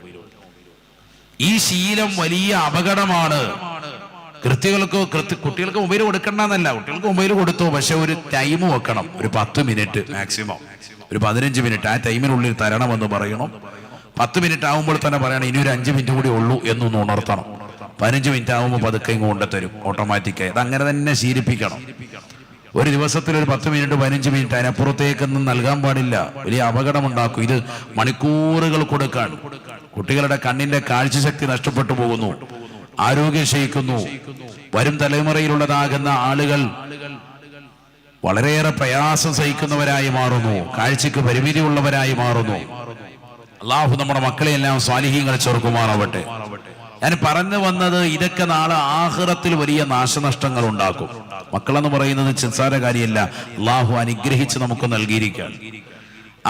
ഈ ശീലം വലിയ അപകടമാണ്. കുട്ടികൾക്ക് മൊബൈൽ കൊടുക്കണ്ടെന്നല്ല, കുട്ടികൾക്ക് മൊബൈൽ കൊടുത്തു, പക്ഷെ ഒരു ടൈം വെക്കണം. ഒരു 10 മിനിറ്റ് മാക്സിമം, ഒരു 15 മിനിറ്റ് ആ ടൈമിനുള്ളിൽ തരണമെന്ന് പറയണം. 10 മിനിറ്റ് ആകുമ്പോൾ തന്നെ പറയണം ഇനി ഒരു 5 മിനിറ്റ് കൂടി ഉള്ളൂ എന്നൊന്ന് ഉണർത്തണം. 15 മിനിറ്റ് ആകുമ്പോൾ പതുക്കെ കൊണ്ടുതരും ഓട്ടോമാറ്റിക്കായി. അത് അങ്ങനെ തന്നെ ശീലിപ്പിക്കണം. ഒരു ദിവസത്തിൽ ഒരു 10 മിനിറ്റ് 15 മിനിറ്റ് അതിനപ്പുറത്തേക്കൊന്നും നൽകാൻ പാടില്ല. വലിയ അപകടമുണ്ടാക്കും. ഇത് മണിക്കൂറുകൾ കൊടുക്കാൻ കുട്ടികളുടെ കണ്ണിന്റെ കാഴ്ചശക്തി നഷ്ടപ്പെട്ടു പോകുന്നു, ആരോഗ്യം ക്ഷയിക്കുന്നു. വരും തലമുറയിലുള്ളതാകുന്ന ആളുകൾ വളരെയേറെ പ്രയാസം സഹിക്കുന്നവരായി മാറുന്നു, കാഴ്ചക്ക് പരിമിതി ഉള്ളവരായി മാറുന്നു. അള്ളാഹു നമ്മുടെ മക്കളെയെല്ലാം സ്വാലിഹീങ്ങൾ ചേർക്കുമാറാവട്ടെ. ഞാൻ പറഞ്ഞു വന്നത് ഇതൊക്കെ നാളെ ആഖിറത്തിൽ വലിയ നാശനഷ്ടങ്ങൾ ഉണ്ടാക്കും. മക്കളെന്ന് പറയുന്നത് ചിന്താര കാര്യമല്ല, അള്ളാഹു അനുഗ്രഹിച്ച് നമുക്ക് നൽകിയിരിക്കുകയാണ്.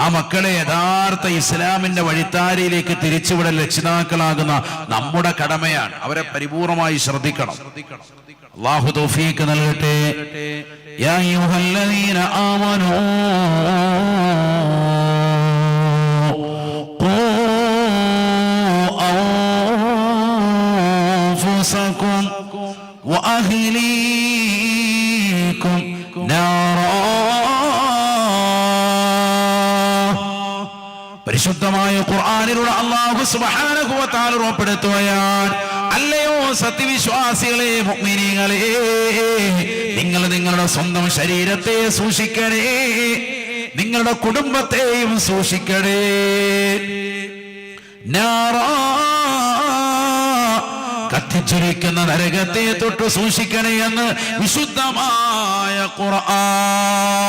ആ മക്കളെ യഥാർത്ഥ ഇസ്ലാമിന്റെ വഴിത്താരയിലേക്ക് തിരിച്ചുവിടൽ രക്ഷിതാക്കളാകുന്ന നമ്മുടെ കടമയാണ്. അവരെ പരിപൂർണമായി ശ്രദ്ധിക്കണം. അല്ലാഹു തൗഫീഖ് നൽകട്ടെ. യാ അയ്യുഹല്ലദീന ആമനൂ ഖൂ അൻഫുസകും വഅഹ്ലീകും നാറാ. പരിശുദ്ധമായ ഖുർആനിലൂടെ അല്ലാഹു സുബ്ഹാനഹു വ തആല ഉറപ്പെടുത്തുകയാണ്, അല്ലയോ സത്യവിശ്വാസികളെ, മുഅ്മിനീങ്ങളെ, നിങ്ങൾ നിങ്ങളുടെ സ്വന്തം ശരീരത്തെ സൂക്ഷിക്കണേ, നിങ്ങളുടെ കുടുംബത്തെയും സൂക്ഷിക്കണേ. നാറാ, കത്തിച്ചൊരിക്കുന്ന നരകത്തെ തൊട്ട് സൂക്ഷിക്കണേ എന്ന് വിശുദ്ധമായ ഖുർആൻ.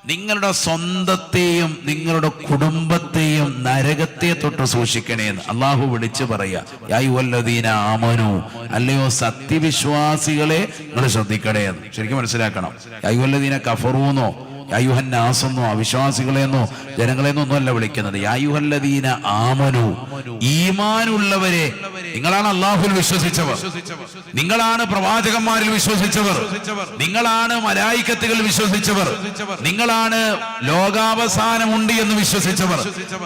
നിങ്ങളുടെ സ്വന്തത്തെയും നിങ്ങളുടെ കുടുംബത്തെയും നരകത്തെ തൊട്ട് സൂക്ഷിക്കണേന്ന് അള്ളാഹു വിളിച്ചു പറയാ. യാ അയ്യുഹല്ലദീന ആമനൂ, അല്ലയോ സത്യവിശ്വാസികളെ നിങ്ങൾ ശ്രദ്ധിക്കണേന്ന്. ശരിക്കും മനസ്സിലാക്കണം. യാ അയ്യുഹല്ലദീന കഫറൂന്നോ യാ അയ്യുഹന്നാസെന്നോ അവിശ്വാസികളെന്നോ ജനങ്ങളെന്നോ ഒന്നുമല്ല വിളിക്കുന്നത്. യാ അയ്യുഹല്ലദീന ആമനൂ, ഈമാനുള്ളവരെ നിങ്ങളാണ് അള്ളാഹുവിൽ വിശ്വസിച്ചവർ, നിങ്ങളാണ് പ്രവാചകന്മാരിൽ വിശ്വസിച്ചവർ, നിങ്ങളാണ് മലായിക്കത്തുകൾ വിശ്വസിച്ചവർ, നിങ്ങളാണ് ലോകാവസാനമുണ്ട് എന്ന് വിശ്വസിച്ചവർ,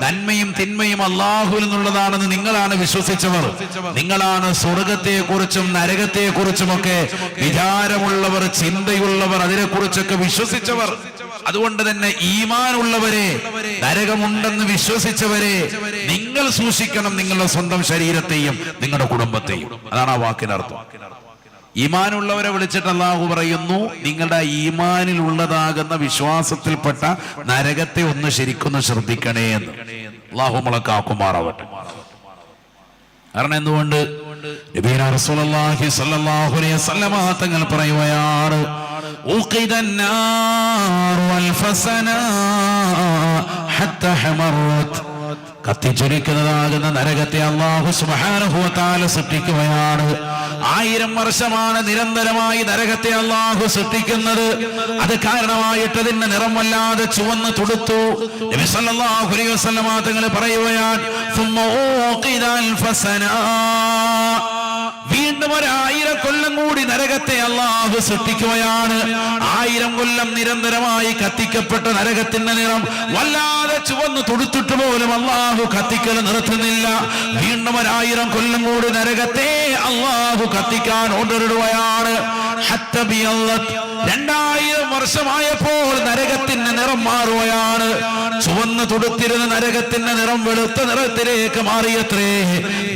നന്മയും തിന്മയും അള്ളാഹുവിൽ നിന്നുള്ളതാണെന്ന് നിങ്ങളാണ് വിശ്വസിച്ചവർ, നിങ്ങളാണ് സ്വർഗത്തെ കുറിച്ചും നരകത്തെ കുറിച്ചുമൊക്കെ വിചാരമുള്ളവർ, ചിന്തയുള്ളവർ, അതിനെക്കുറിച്ചൊക്കെ വിശ്വസിച്ചവർ. അതുകൊണ്ട് തന്നെ ഈമാനുള്ളവരെ, നരകമുണ്ടെന്ന് വിശ്വസിച്ചവരെ നിങ്ങൾ സൂക്ഷിക്കണം, നിങ്ങളുടെ സ്വന്തം ശരീരത്തെയും നിങ്ങളുടെ കുടുംബത്തെയും. അതാണ് ആ വാക്കിനർത്ഥം. ഈമാനുള്ളവരെ വിളിച്ചിട്ട് അല്ലാഹു പറയുന്നു, നിങ്ങളുടെ ഈമാനിൽ ഉള്ളതാകുന്ന വിശ്വാസത്തിൽപ്പെട്ട നരകത്തെ ഒന്ന് ശരിക്കൊന്ന് ശ്രദ്ധിക്കണേ എന്ന്. അല്ലാഹു നമ്മളെ കാക്കുമാറാവട്ടെ. കാരണം എന്തുകൊണ്ട് നബിയുനാ റസൂലുള്ളാഹി സ്വല്ലല്ലാഹു അലൈഹി വസല്ലമ തങ്ങൾ പറയുകയാണ്, കത്തിച്ചൊരിക്കുന്നതാകുന്ന നരകത്തെ അല്ലാഹു സുബ്ഹാനഹു വ തആല സൃഷ്ടിക്കുകയാണ്. 1000 വർഷമാണ് നിരന്തരമായി നരകത്തെ അല്ലാഹു സൃഷ്ടിക്കുന്നത്. അത് കാരണമായിട്ട് അതിന്റെ നിറം വല്ലാതെ ചുവന്ന് തുടുത്തു. നബി സല്ലല്ലാഹു അലൈഹി വസല്ലമ തങ്ങൾ പറയുകയാണ്, വീണ്ടും 1000 കൊല്ലം കൂടി നരകത്തെ അല്ലാഹു സൃഷ്ടിക്കുകയാണ്. 1000 കൊല്ലം നിരന്തരമായി കത്തിക്കപ്പെട്ട നരകത്തിന്റെ നിറം വല്ലാതെ ചുവന്ന് തുടുത്തിട്ട് പോലും അല്ലാഹു കത്തിക്കൽ നിർത്തുന്നില്ല. വീണ്ടും 1000 കൊല്ലം കൂടി നരകത്തെ അല്ലാഹു കത്തിക്കാൻ ഓർഡറിടുകയാണ്. 2000 വർഷമായപ്പോൾ നരകത്തിന്റെ നിറം മാറുകയാണ്. ചുവന്ന് തുടുത്തിരുന്ന നരകത്തിന്റെ നിറം വെളുത്ത നിറത്തിലേക്ക് മാറിയത്രേ.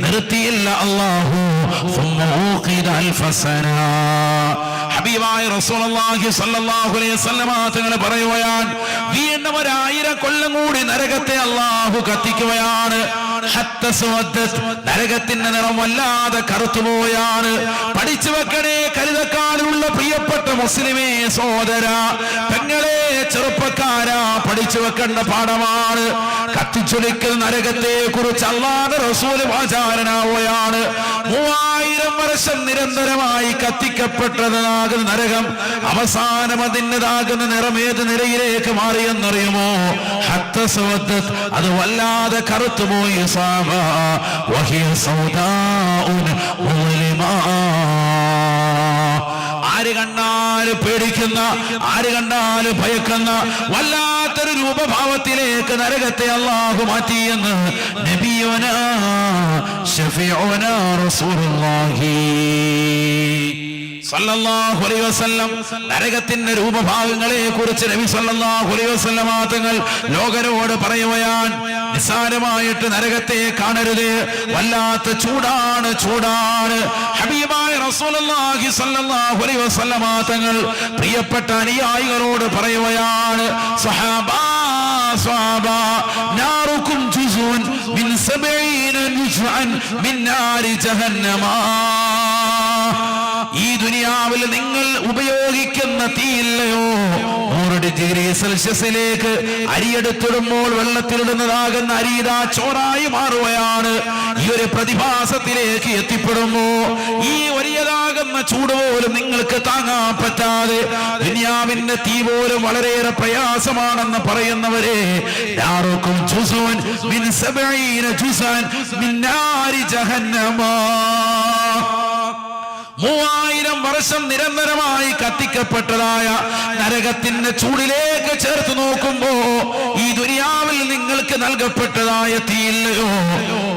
നിർത്തിയില്ല അല്ലാഹു. ഹബീബായ റസൂലുള്ളാഹി സ്വല്ലല്ലാഹു അലൈഹി വസല്ലമ തങ്ങൾ പറയുകയാണ്, വീണ്ടും 1000 കൊല്ലം കൂടി നരകത്തെ അല്ലാഹു കത്തിക്കുകയാണ്. നരകത്തിന്റെ നിറം വല്ലാതെ കറുത്തുപോയാണ്. പഠിച്ചു വെക്കണേ കരുതക്കാലുള്ള പ്രിയപ്പെട്ട മുസ്ലിമേ, സഹോദര, പെങ്ങളെ, ചെറുപ്പക്കാരാ, പഠിച്ചു വെക്കേണ്ട പാഠമാണ്. കത്തിച്ചൊലിക്കുന്ന നരകത്തെ കുറിച്ച് അല്ലാഹുവിന്റെ റസൂൽ വാചാരനാവുകയാണ്. 3000 വർഷം നിരന്തരമായി കത്തിക്കപ്പെട്ടതാകുന്ന നരകം അവസാനം അതിൻ്റെതാകുന്ന നിറം ഏത് നിലയിലേക്ക് മാറിയെന്നറിയുമോ? അത് വല്ലാതെ കറുത്തുപോയി. ആര് കണ്ടാലും പേടിക്കുന്ന, ആര് കണ്ടാലും ഭയക്കുന്ന വല്ലാത്തൊരു രൂപഭാവത്തിലേക്ക് നരകത്തെ അല്ലാഹു മാറ്റിയെന്ന് നബിയുനാ ശഫീഉനാ റസൂലുള്ളാഹി സല്ലല്ലാഹു അലൈഹി വസല്ലം നരകത്തിന്റെ രൂപഭാവങ്ങളെ കുറിച്ച് നബി സല്ലല്ലാഹു അലൈഹി വസല്ലം തങ്ങൾ ലോകരോട് പറയുകയാണ്, നിസ്സാരമായിട്ട് നരകത്തെ കാണരുത്, വല്ലാത്ത ചൂടാണ്, ചൂടാണ്. ഹബീബായ റസൂലുള്ളാഹി സല്ലല്ലാഹു അലൈഹി വസല്ലം തങ്ങൾ പ്രിയപ്പെട്ട അനുയായികളോട് പറയുകയാണ്, സ്വഹാബാ, സ്വഹാബാ, നാറുക്കും ജുസുൻ മിൻ 70 ജുസ്അൻ മിൻ നാരി ജഹന്നമ. ഈ ദുനിയാവിൽ നിങ്ങൾ ഉപയോഗിക്കുന്ന തീയില്ലയോ, 100 ഡിഗ്രി സെൽഷ്യസിലേക്ക് അരിയെടുത്തിടുമ്പോൾ വെള്ളത്തിലിടുന്നതാകുന്ന അരിയിതാ ചോറായി മാറുകയാണ്. ഈ ഒരു പ്രതിഭാസത്തിലേക്ക് എത്തിപ്പെടുമ്പോ ഈ വലിയതാകുന്ന ചൂട് പോലും നിങ്ങൾക്ക് താങ്ങാൻ പറ്റാതെ ദുനിയാവിന്റെ തീ പോലും വളരെയേറെ പ്രയാസമാണെന്ന് പറയുന്നവരെ, യാറുക്കും ജുസുൻ മിൻ 70 ജുസ്അൻ മിൻ നാരി ജഹന്നമ. 3000 വർഷം നിരന്തരമായി കത്തിക്കപ്പെട്ടതായ നരകത്തിന്റെ ചൂടിലേക്ക് ചേർത്ത് നോക്കുമ്പോ ഈ ദുനിയാവിൽ നിങ്ങൾക്ക് നൽകപ്പെട്ടതായ തീയില്ലയോ,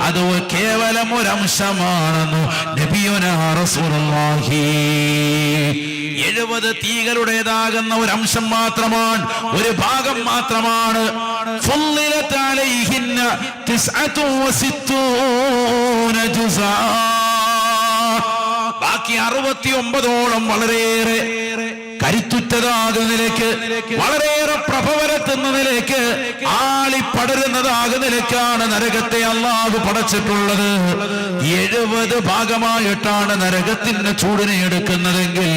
അത് കേവലം ഒരംശമാണെന്ന് നബിയുനാ റസൂലുള്ളാഹി. 70 തീകളുടേതാകുന്ന ഒരു അംശം മാത്രമാണ്, ഒരു ഭാഗം മാത്രമാണ്. ഫുള്ളിലത അലൈഹിന്ന 69 ജുസാ. ബാക്കി 69ഓളം വളരെയേറെ കരുത്തുറ്റതാകുന്ന നിലയ്ക്ക്, വളരെയേറെ പ്രഭവരത്തുന്ന നിലയ്ക്ക്, ആളിപ്പടരുന്നതാകുന്ന നിലയ്ക്കാണ് നരകത്തെ അല്ലാഹു പടച്ചിട്ടുള്ളത്. 70 ഭാഗമായിട്ടാണ് നരകത്തിന്റെ ചൂടിനെ എടുക്കുന്നതെങ്കിൽ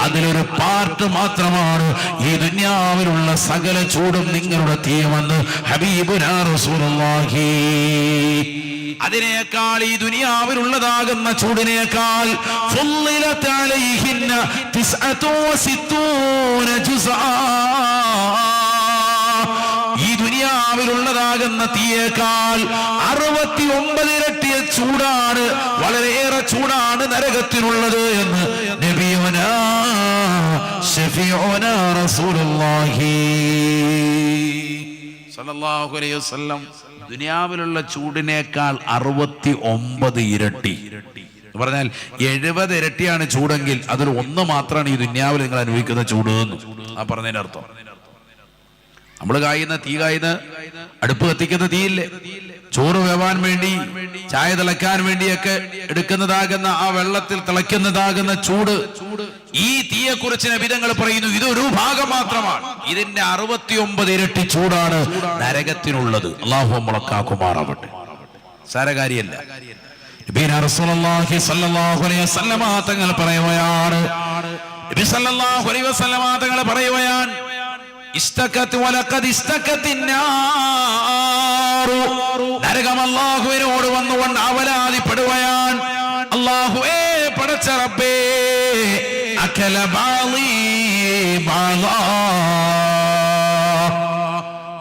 അതിലൊരു പാർട്ട് മാത്രമാണ് ഈ ദുനിയാവിലുള്ള സകല ചൂടും നിങ്ങളുടെ തീയുമെന്ന് ഹബീബുനാ റസൂലുള്ളാഹി. അതിനേക്കാൾ ഈ ദുനിയാവിലുള്ളതാകുന്ന ചൂടിനേക്കാൾ ഫുള്ളിലത അലൈഹിന്ന 69 ജുസ്ആ. ഈ ദുനിയാ ദുനിയാവിലുള്ളതാകുന്ന തീയേക്കാൾ 69 ഇരട്ടി ചൂടാണ്, വളരെയേറെ ചൂടാണ് നരകത്തിനുള്ളത് എന്ന് നബിയുനാ ശഫീഉനാ റസൂലുള്ളാഹി സല്ലല്ലാഹു അലൈഹി വസല്ലം ദുനിയാവിലുള്ള ചൂടിനേക്കാൾ 69 ഇരട്ടി എന്ന് പറഞ്ഞാൽ 70 ഇരട്ടിയാണ് ചൂടെങ്കിൽ അതിൽ ഒന്ന് മാത്രമാണ് ഈ ദുനിയാവിൽ നിങ്ങൾ അനുഭവിക്കുന്ന ചൂട് എന്ന് ആ പറഞ്ഞതിന്റെ അർത്ഥം. നമ്മൾ തീ കായുന്ന അടുപ്പ് കത്തിക്കുന്ന തീയില്ലേ, ചോറ് വേവാൻ വേണ്ടി ചായ തിളക്കാൻ വേണ്ടിയൊക്കെ എടുക്കുന്നതാകുന്ന ആ വെള്ളത്തിൽ തിളയ്ക്കുന്നതാകുന്ന ചൂട്, ഈ തീയെ കുറിച്ച് നബിതങ്ങൾ പറയുന്നു ഇതൊരു ഭാഗം മാത്രമാണ്, ഇതിന്റെ 69 ഇരട്ടി ചൂടാണ് നരകത്തിനുള്ളത്. അല്ലാഹു നമ്മളെ കാക്കുമാറാവട്ടെ. സാരകാരിയല്ല. റസൂലുള്ളാഹി സ്വല്ലല്ലാഹു അലൈഹി വസല്ലമ തങ്ങൾ പറയുകയാണ്, നബി സല്ലല്ലാഹു അലൈഹി വസല്ലമ തങ്ങൾ പറയുകയാണ്, ഇസ്തകത് വലഖദ് ഇസ്തകത്തിന്നാറു, നരകം അല്ലാഹുവിനോട് വന്നുകൊണ്ട് അവലാദിപ്പെടുകയാണ്, അല്ലാഹുവേ പടച്ച റബ്ബേ, അകല ബാളി ബാളാ,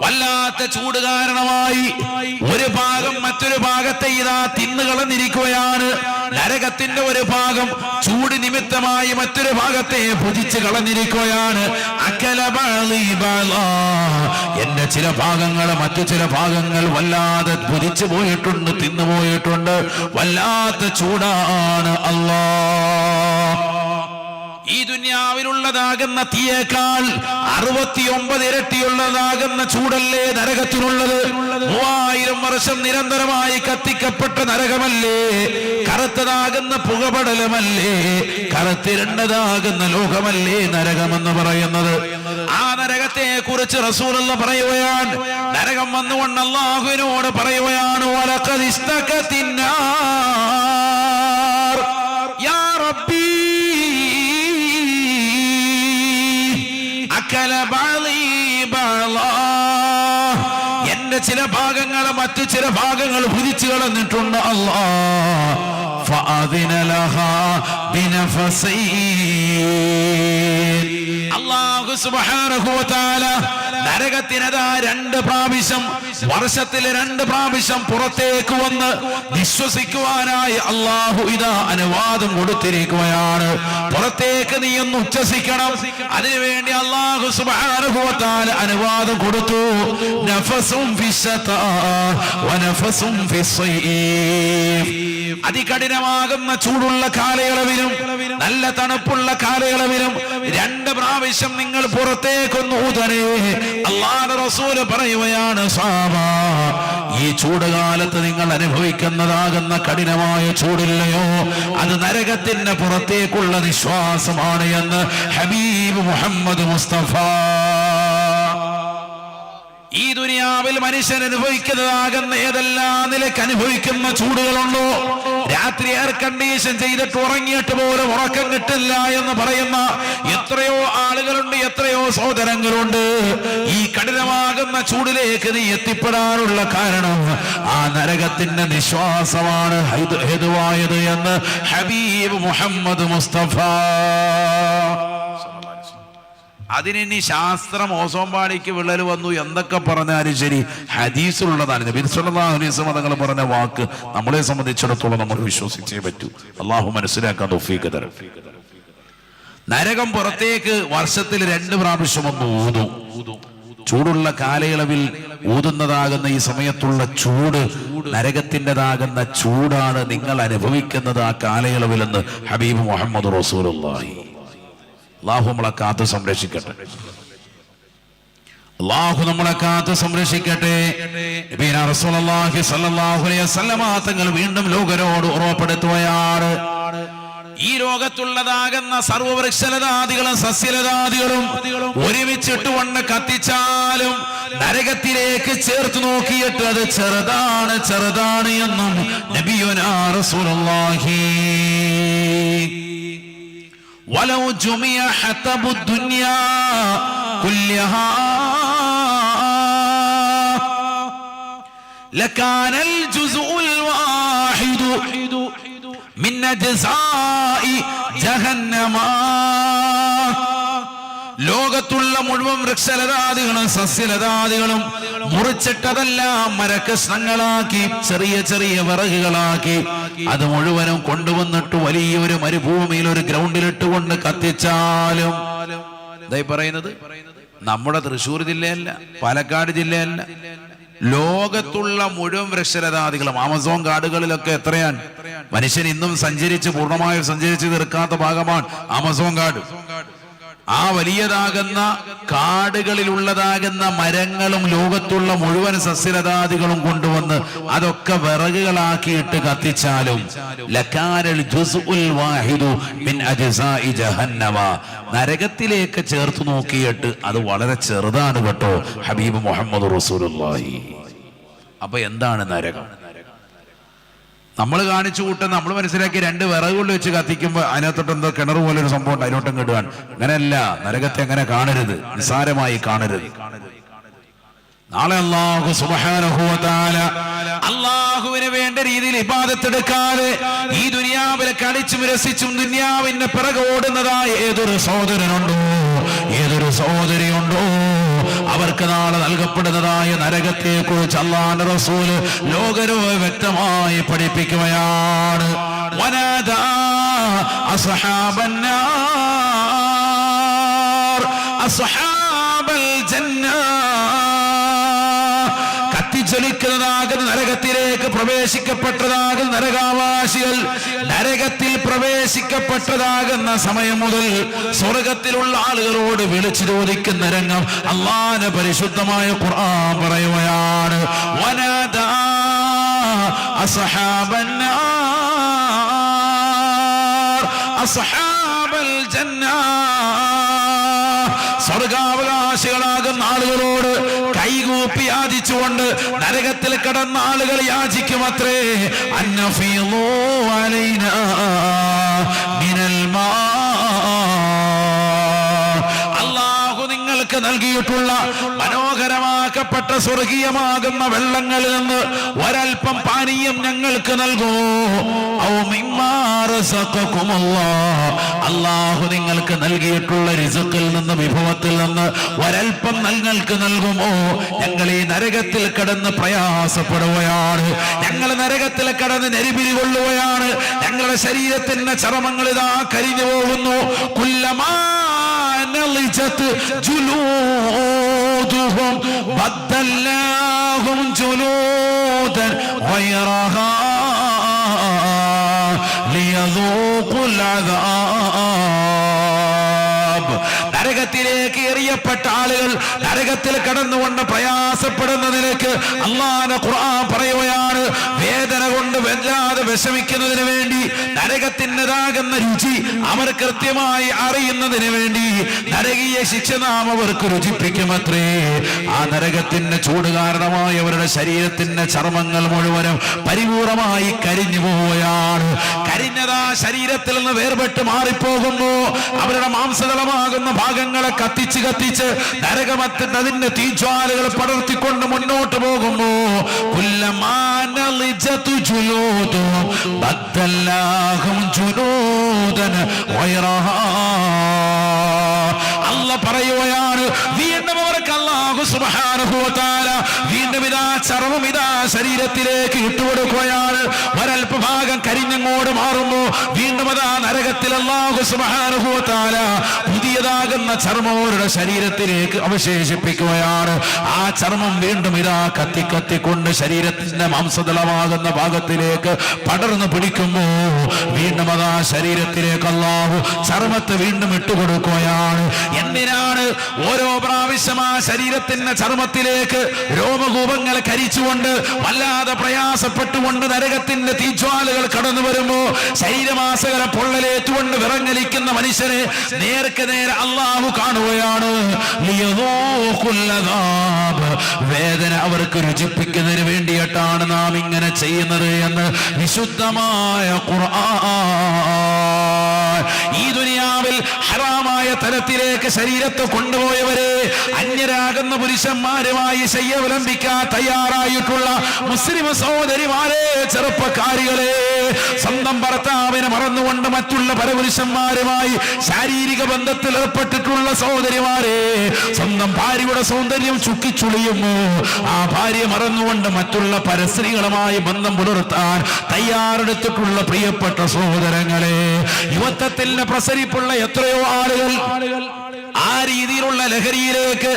വല്ലാത്ത ചൂട് കാരണമായി ഒരു ഭാഗം മറ്റൊരു ഭാഗത്തെ ഇതാ തിന്നുകളഞ്ഞിരിക്കുകയാണ്. നരകത്തിന്റെ ഒരു ഭാഗം ചൂട് നിമിത്തമായി മറ്റൊരു ഭാഗത്തെ ഭുജിച്ച് കളഞ്ഞിരിക്കുകയാണ്. അകല ബാളി ബാളാ, എന്റെ ചില ഭാഗങ്ങൾ മറ്റു ചില ഭാഗങ്ങൾ വല്ലാതെ ഭുജിച്ചു പോയിട്ടുണ്ട്, തിന്നുപോയിട്ടുണ്ട്. വല്ലാത്ത ചൂടാണ് അല്ലാഹ്. ഈ ദുനിയാവിലുള്ളതാകുന്ന തീയേക്കാൾ 69 ഇരട്ടിയുള്ളതാകുന്ന ചൂടല്ലേ നരകത്തിനുള്ളത്. 3000 വർഷം നിരന്തരമായി കത്തിക്കപ്പെട്ട നരകമല്ലേ, കറുത്തതാകുന്ന പുകപടലമല്ലേ, കറുത്തിരണ്ടതാകുന്ന ലോകമല്ലേ നരകമെന്ന് പറയുന്നത്. ആ നരകത്തെ കുറിച്ച് റസൂലുള്ള പറയുകയാണ്, നരകം വന്നുകൊണ്ട് അല്ലാഹുവിനോട് പറയുകയാണ്, വലഖദ് ഇസ്തകത്തിന്നാർ യാ റബ്ബി അകല ബാളി ബാളാ, എന്റെ ചില ഭാഗങ്ങൾ മറ്റു ചില ഭാഗങ്ങൾ ഭുജിച്ചു കളഞ്ഞിട്ടുണ്ട് അല്ലാഹ്. ഫഅദിന ലഹാ ബിനഫസൈൻ, അല്ലാഹു സുബ്ഹാനഹു വ തആല നരകത്തിനതാ 2 പ്രാവശ്യം, വർഷത്തിൽ 2 പ്രാവശ്യം പുറത്തേക്ക് വന്ന് വിശ്വസിക്കുവാനായി അല്ലാഹു ഇതാ അനുവാദം കൊടുത്തിരിക്കുകയാണ്. പുറത്തേക്ക് നീ ഒന്ന് ഉച്ചസിക്കണം, അതിനുവേണ്ടി അല്ലാഹു സുബ്ഹാനഹു വ തആല അനുവാദം കൊടുത്തു. നഫസും ഫിശ്ശതാ വനഫസും ഫിസ്സൈഫ്, അതികഠിനമാകുന്ന ചൂടുള്ള കാലയളവിലും നല്ല തണുപ്പുള്ള കാലയളവിലും 2 പ്രാവശ്യം നിങ്ങൾ പുറത്തേക്കൊന്ന് ഊതണേ. അല്ലാഹുവിന്റെ റസൂല് പറയുകയാണ്, സഹാബാ, ഈ ചൂടുകാലത്ത് നിങ്ങൾ അനുഭവിക്കുന്നതാകുന്ന കഠിനമായ ചൂടില്ലയോ, അത് നരകത്തിന്റെ പുറത്തേക്കുള്ള നിശ്വാസമാണ് എന്ന് ഹബീബ് മുഹമ്മദ് മുസ്തഫ. ഈ ദുനിയാവിൽ മനുഷ്യൻ അനുഭവിക്കുന്നതാകുന്ന ഏതെല്ലാം നിലയ്ക്ക് അനുഭവിക്കുന്ന ചൂടുകളുണ്ടോ, രാത്രി എയർ കണ്ടീഷൻ ചെയ്തിട്ട് ഉറങ്ങിയിട്ട് പോലും ഉറക്കം കിട്ടില്ല എന്ന് പറയുന്ന എത്രയോ ആളുകളുണ്ട്, എത്രയോ സഹോദരങ്ങളുണ്ട്. ഈ കഠിനമാകുന്ന ചൂടിലേക്ക് നീ എത്തിപ്പെടാനുള്ള കാരണം ആ നരകത്തിന്റെ നിശ്വാസമാണ് ഹേതുവായത് എന്ന് ഹബീബ് മുഹമ്മദ് മുസ്തഫ. അതിനി ശാസ്ത്രം ഓസോംപാടിക്ക് വിള്ളൽ വന്നു എന്തൊക്കെ പറഞ്ഞാലും ശരി, ഹദീസിലുള്ളതാണ്. നബി സല്ലല്ലാഹു അലൈഹി വസല്ലം തങ്ങൾ പറഞ്ഞ വാക്ക് നമ്മളെ സംബന്ധിച്ചിടത്തോളം നമ്മൾ വിശ്വസിച്ചേ പറ്റൂ. അല്ലാഹു മനസ്സിലാക്കാൻ തൗഫീഖ് തരട്ടെ. നരകം പുറത്തേക്ക് വർഷത്തിൽ 2 പ്രാവശ്യം ഒന്ന് ഊതും. ചൂടുള്ള കാലയളവിൽ ഊതുന്നതാകുന്ന ഈ സമയത്തുള്ള ചൂട് നരകത്തിൻ്റെതാകുന്ന ചൂടാണ് നിങ്ങൾ അനുഭവിക്കുന്നത് ആ കാലയളവിലെന്ന് ഹബീബ് മുഹമ്മദ് റസൂലുള്ളാഹി. അല്ലാഹു നമ്മളെ കാത്ത് സംരക്ഷിക്കട്ടെ. അല്ലാഹു നമ്മളെ കാത്ത് സംരക്ഷിക്കട്ടെ. നബിയുനാ റസൂലുള്ളാഹി സ്വല്ലല്ലാഹു അലൈഹി വസല്ലമ തങ്ങൾ വീണ്ടും ലോകരോട് ഉറപ്പെടുത്തുകയാണ്, ഈ ലോകത്തുള്ളതാകുന്ന സർവവൃക്ഷലതാദികളും സസ്യലതാദികളും ഒരുമിച്ചിട്ടുകൊണ്ട് കത്തിച്ചാലും നരകത്തിലേക്ക് ചേർത്ത് നോക്കിയിട്ട് അത് ചെറുതാണ് ചെറുതാണ് എന്നും നബിയുനാ റസൂലുള്ളാഹി. വലൗ ജുമിഅ ഹതബു ദുനിയാ കുല്ലഹാ ലകാനൽ ജുസ്ഉൽ വാഹിദു മിൻ അജ്സാഇ ജഹന്നമ ലോകത്തുള്ള മുഴുവൻ വൃക്ഷലതാദികളും സസ്യലതാദികളും മുറിച്ചിട്ടതെല്ലാം മരക്കഷ്ണങ്ങളാക്കി ചെറിയ ചെറിയ വിറകുകളാക്കി അത് മുഴുവനും കൊണ്ടുവന്നിട്ട് വലിയൊരു മരുഭൂമിയിൽ ഒരു ഗ്രൗണ്ടിലിട്ടുകൊണ്ട് കത്തിച്ചാലും ഇതായി പറയുന്നത് നമ്മുടെ തൃശ്ശൂർ ജില്ലയല്ല, പാലക്കാട് ജില്ലയല്ല, ലോകത്തുള്ള മുഴുവൻ വൃക്ഷലതാദികളും ആമസോൺ കാടുകളിലൊക്കെ എത്രയാണ് മനുഷ്യൻ ഇന്നും പൂർണ്ണമായും സഞ്ചരിച്ച് തീർക്കാത്ത ഭാഗമാണ് ആമസോൺ കാട്. ആ വലിയതാകുന്ന കാടുകളിലുള്ളതാകുന്ന മരങ്ങളും ലോകത്തുള്ള മുഴുവൻ സസ്യലതാദികളും കൊണ്ടുവന്ന് അതൊക്കെ വിറകുകളാക്കിയിട്ട് കത്തിച്ചാലും ലകാനൽ ജുസ്ഉൽ വാഹിദു മിൻ അജ്സാഇ ജഹന്നമ, നരകത്തിലേക്ക് ചേർത്ത് നോക്കിയിട്ട് അത് വളരെ ചെറുതാണ് കേട്ടോ ഹബീബ് മുഹമ്മദ് റസൂലുള്ളാഹി. അപ്പൊ എന്താണ് നരകം? നമ്മൾ കാണിച്ചു കൂട്ടുന്ന നമ്മൾ മനസ്സിലാക്കി രണ്ട് വിറകുകൊണ്ട് വെച്ച് കത്തിക്കുമ്പോൾ അതിനകത്തോട്ട് എന്തോ കിണർ പോലെ ഒരു സംഭവം ഉണ്ട്, അതിലോട്ടും കിടുവാൻ. അങ്ങനെയല്ല, നരകത്തെ അങ്ങനെ കാണരുത്, നിസ്സാരമായി കാണരുത്. നാളെ അല്ലാഹു സുബ്ഹാനഹു വ തആല അല്ലാഹുവിന് വേണ്ട രീതിയിൽ ഇബാദത്ത് എടുക്കാതെ ഈ ദുനിയാവിലെ കളിച്ചും രസിച്ചും ദുനിയാവിന്റെ പിറകെ ഓടുന്നതായ ഏതൊരു സഹോദരനുണ്ടോ, ഏതൊരു സഹോദരിയുണ്ടോ, അവർക്ക് നാളെ നൽകപ്പെടുന്നതായ നരകത്തെ കുറിച്ച് അല്ലാഹുവിന്റെ റസൂൽ ലോകരോട് വ്യക്തമായി പഠിപ്പിക്കുകയാണ്. വനാദാ അസ്ഹാബന്നാർ അസ്ഹാബൽ ജന്ന, ജ്വലിക്കുന്നതാകുന്ന നരകത്തിലേക്ക് പ്രവേശിക്കപ്പെട്ടതാകുന്ന നരകാവാസികൾ നരകത്തിൽ പ്രവേശിക്കപ്പെട്ടതാകുന്ന സമയം മുതൽ സ്വർഗത്തിലുള്ള ആളുകളോട് വിളിച്ചു ചോദിക്കുന്ന രംഗം അല്ലാഹുവിന്റെ പരിശുദ്ധമായ ഖുർആൻ പറയുകയാണ്. വനാദാ അസ്ഹാബന്നാർ അസ്ഹാബൽ ജന്ന, സ്വർഗാവകാശികളാകുന്ന ആളുകളോട് കൈകൂപ്പി യാചിച്ചുകൊണ്ട് നരകത്തിൽ കടന്ന ആളുകൾ യാചിക്കുമത്രേ, അന്നഫീളൂ അലൈനാ മിനൽ മാ, അല്ലാഹു നിങ്ങൾക്ക് നൽകിയിട്ടുള്ള മനോഹരമാക്കപ്പെട്ട സ്വർഗീയമാകുന്ന വെള്ളങ്ങളിൽ നിന്ന് ഒരൽപ്പം പാനീയം ഞങ്ങൾക്ക് നൽകൂ. ഔ മിമ്മാ റസഖകുമുല്ലാഹ്, അല്ലാഹു നിങ്ങൾക്ക് നൽകിയിട്ടുള്ള റിസ്ഖിൽ നിന്ന്, വിഭവത്തിൽ നിന്ന് ഒരൽപ്പം നിങ്ങൾക്ക് നൽകുമോ? ഞങ്ങൾ ഈ നരകത്തിൽ കടന്ന് പ്രയാസപ്പെടുകയാണ്, ഞങ്ങൾ നരകത്തിൽ കടന്ന് നെരിപിരി കൊള്ളുകയാണ്, ഞങ്ങളുടെ ശരീരത്തിന്റെ ചർമ്മങ്ങൾ ഇതാ കരിഞ്ഞു പോകുന്നു. കുല്ലമാ نضجت جلودهم بدلناهم جلودا غيرها ليذوقوا العذاب. നരകത്തിലേക്ക് എറിയപ്പെട്ട ആളുകൾ നരകത്തിൽ കടന്നുകൊണ്ട് പ്രയാസപ്പെടുന്നതിലേക്ക് അല്ലാഹുവിന്റെ ഖുർആൻ പറയുകയാണ്. വേദന കൊണ്ട് വല്ലാതെ വിഷമിക്കുന്നതിന് വേണ്ടി നരകത്തിൻ്റെതാകുന്ന രുചി അവർ കൃത്യമായി അറിയുന്നതിന് വേണ്ടി നരകീയ ശിക്ഷ നാം അവർക്ക് രുചിപ്പിക്കുമത്രേ. ആ നരകത്തിന്റെ ചൂട് കാരണമായി അവരുടെ ശരീരത്തിന്റെ ചർമ്മങ്ങൾ മുഴുവനും പരിപൂർണമായി കരിഞ്ഞു പോവുകയാണ്. കരിഞ്ഞതാ ശരീരത്തിൽ നിന്ന് വേർപെട്ട് മാറിപ്പോകുമ്പോ അവരുടെ മാംസതളമാകുന്ന ഭാഗങ്ങളെ കത്തിച്ച് കത്തിച്ച് നരകമത്തിന്റെ അതിന്റെ തീജ്വാലകൾ പടർത്തിക്കൊണ്ട് മുന്നോട്ട് പോകുമ്പോ അല്ലാഹു പറയുകയാണ്, വീണ്ടും അവർക്ക് അല്ലാഹു സുബ്ഹാനഹു വ തആല വീണ്ടും ഇതാ ചർമ്മം ഇതാ ശരീരത്തിലേക്ക് ഇട്ടുകൊടുക്കുകയാണ്. ഒരൽപ്പ ഭാഗം കരിഞ്ഞങ്ങോട് മാറുമ്പോ വീണ്ടും അതാ നരകത്തിൽ അല്ലാഹു സുബ്ഹാനഹു വ തആല പുതിയതാകുന്ന ചർമ്മം അവരുടെ ശരീരത്തിലേക്ക് അവശേഷിപ്പിക്കുകയാണ്. ആ ചർമ്മം വീണ്ടും ഇതാ കത്തി കത്തിക്കൊണ്ട് ശരീരത്തിന്റെ മാംസതളമാകുന്ന ഭാഗത്തിലേക്ക് പടർന്നു പിടിക്കുമ്പോ വീണ്ടും അതാ ശരീരത്തിലേക്ക് അല്ലാഹു ചർമ്മത്തെ വീണ്ടും ഇട്ടുകൊടുക്കുകയാണ്. എന്തിനാണ്? ഓരോ പ്രാവശ്യം ആ ശരീരത്തിന്റെ ചർമ്മത്തിലേക്ക് രോമകൂപങ്ങളെ കരിച്ചുകൊണ്ട് വല്ലാതെ പ്രയാസപ്പെട്ടുകൊണ്ട് നരകത്തിന്റെ തീജ്വാലകൾ കടന്നു വരുമ്പോ ശരീരമാസകര പൊള്ളലേറ്റുകൊണ്ട് വിറങ്ങലിക്കുന്ന മനുഷ്യനെ നേർക്ക് നേരെ അല്ലാഹു കാണുകയാണ്. വേദന അവർക്ക് രുചിപ്പിക്കുന്നതിന് വേണ്ടിയിട്ടാണ് നാം ഇങ്ങനെ ചെയ്യുന്നത് എന്ന് വിശുദ്ധമായ ഖുർആൻ. ഈ ദുനിയാവിൽ ഹറാമായ തലത്തിലേക്ക് ശരീരത്തെ കൊണ്ടുപോയവരെ, അന്യരാകുന്ന പുരുഷന്മാരുമായി ശയ്യവലംബിക്കാൻ തയ്യാറായിട്ടുള്ള മുസ്ലിം സഹോദരിമാരെ, ചെറുപ്പക്കാരികളെ, സ്വന്തം ഭർത്താവിനെ മറന്നുകൊണ്ട് മറ്റുള്ള പരപുരുഷന്മാരുമായി ശാരീരിക ബന്ധത്തിൽ ഏർപ്പെട്ടിട്ടുള്ള സഹോദരിമാരെ, സ്വന്തം ഭാര്യയുടെ സൗന്ദര്യം ചുക്കിച്ചുളിയുമോ ആ ഭാര്യ മറന്നുകൊണ്ട് മറ്റുള്ള പരസ്ത്രീകളുമായി ബന്ധം പുലർത്താൻ തയ്യാറെടുത്തിട്ടുള്ള പ്രിയപ്പെട്ട സഹോദരങ്ങളെ, യുവത്വത്തിന്റെ പ്രസരിപ്പുള്ള എത്രയോ ആളുകൾ ആ രീതിയിലുള്ള ലഹരിയിലേക്ക്,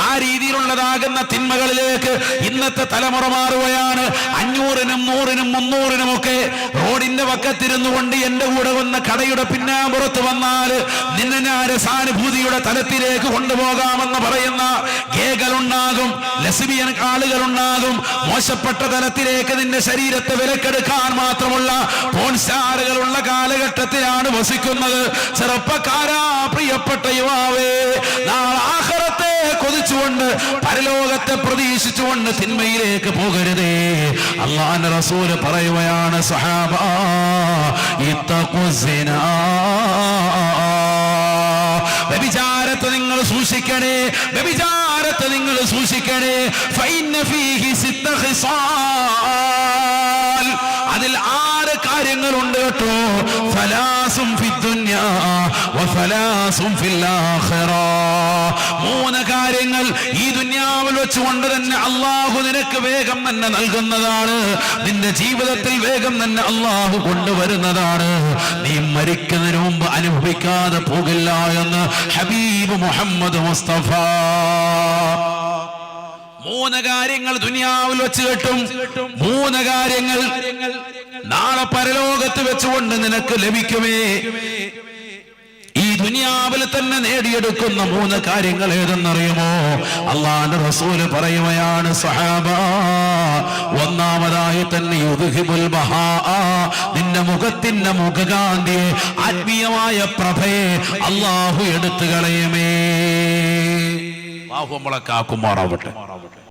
ആ രീതിയിലുള്ളതാകുന്ന തിന്മകളിലേക്ക് ഇന്നത്തെ തലമുറ മാറുകയാണ്. 500-നും 100-നും 300-നും ഒക്കെ റോഡിന്റെ പക്കത്തിരുന്നു കൊണ്ട് എന്റെ കൂടെ വന്ന കടയുടെ പിന്നാമ്പുറത്ത് വന്നാൽ നിന്നെ ഞാൻ സാനുഭൂതിയുടെ തലത്തിലേക്ക് കൊണ്ടുപോകാമെന്ന് പറയുന്ന ഗേകളുണ്ടാകും, ലെസ്ബിയൻ ആളുകളുണ്ടാകും. മോശപ്പെട്ട തലത്തിലേക്ക് നിന്റെ ശരീരത്തെ വിലക്കെടുക്കാൻ മാത്രമുള്ള പോൺ സ്റ്റാറുകളുള്ള കാലഘട്ടത്തിലാണ് വസിക്കുന്നത്. ചെറുപ്പക്കാരാ, പ്രിയപ്പെട്ട യുവാവേ, നാളെ ആഖിറത്തെ കൊതിച്ചുകൊണ്ട്, പരലോകത്തെ പ്രതീക്ഷിച്ചുകൊണ്ട് തിന്മയിലേക്ക് പോകരുതേ. അല്ലാഹുവിന്റെ റസൂൽ പറയുകയാണ്, സഹാബാ ഇത്തഖുസിനാ, വ്യഭിചാരത്തെ നിങ്ങൾ സൂക്ഷിക്കണേ, വ്യഭിചാരത്തെ നിങ്ങൾ സൂക്ഷിക്കണേ. ഫഇന്ന ഫീഹി സിത്ത ഖിസാൽ, അതിൽ 6 കാര്യങ്ങളുണ്ട് കേട്ടോ. ഫലാസും ഫിദ്ദുനിയാ വഫലാസും ഫിൽ ആഖിറ, 3 കാര്യങ്ങൾ ഈ ദുനിയാവിൽ വെച്ചുകൊണ്ട് തന്നെ അള്ളാഹു നിനക്ക് വേഗം തന്നെ നൽകുന്നതാണ്, നിന്റെ ജീവിതത്തിൽ വേഗം തന്നെ അള്ളാഹു കൊണ്ടുവരുന്നതാണ്. നീ മരിക്കുന്നതിന് മുമ്പ് അനുഭവിക്കാതെ പോകില്ല എന്ന് ഹബീബ് മുഹമ്മദ് മുസ്തഫ. 3 കാര്യങ്ങൾ ദുനിയാവിൽ വെച്ച് കിട്ടും. 3 കാര്യങ്ങൾ നാളെ പരലോകത്ത് വെച്ചുകൊണ്ട് നിനക്ക് ലഭിക്കുമേ. ഈ ദുനിയാവിൽ തന്നെ നേടിയെടുക്കുന്ന 3 കാര്യങ്ങൾ ഏതെന്നറിയുമോ? അല്ലാഹുവിന്റെ റസൂൽ പറയുകയാണ്, സഹാബാ, ഒന്നാമതായി തന്നെ യുദ്ഹിബുൽ ബഹാ, നിന്റെ മുഖത്തിന്റെ മുഖകാന്തിയെ, ആത്മീയമായ പ്രഭയെ അല്ലാഹു എടുത്തു കളയുമേ. അല്ലാഹു നമ്മളെ കാക്കുമാറാവട്ടെ.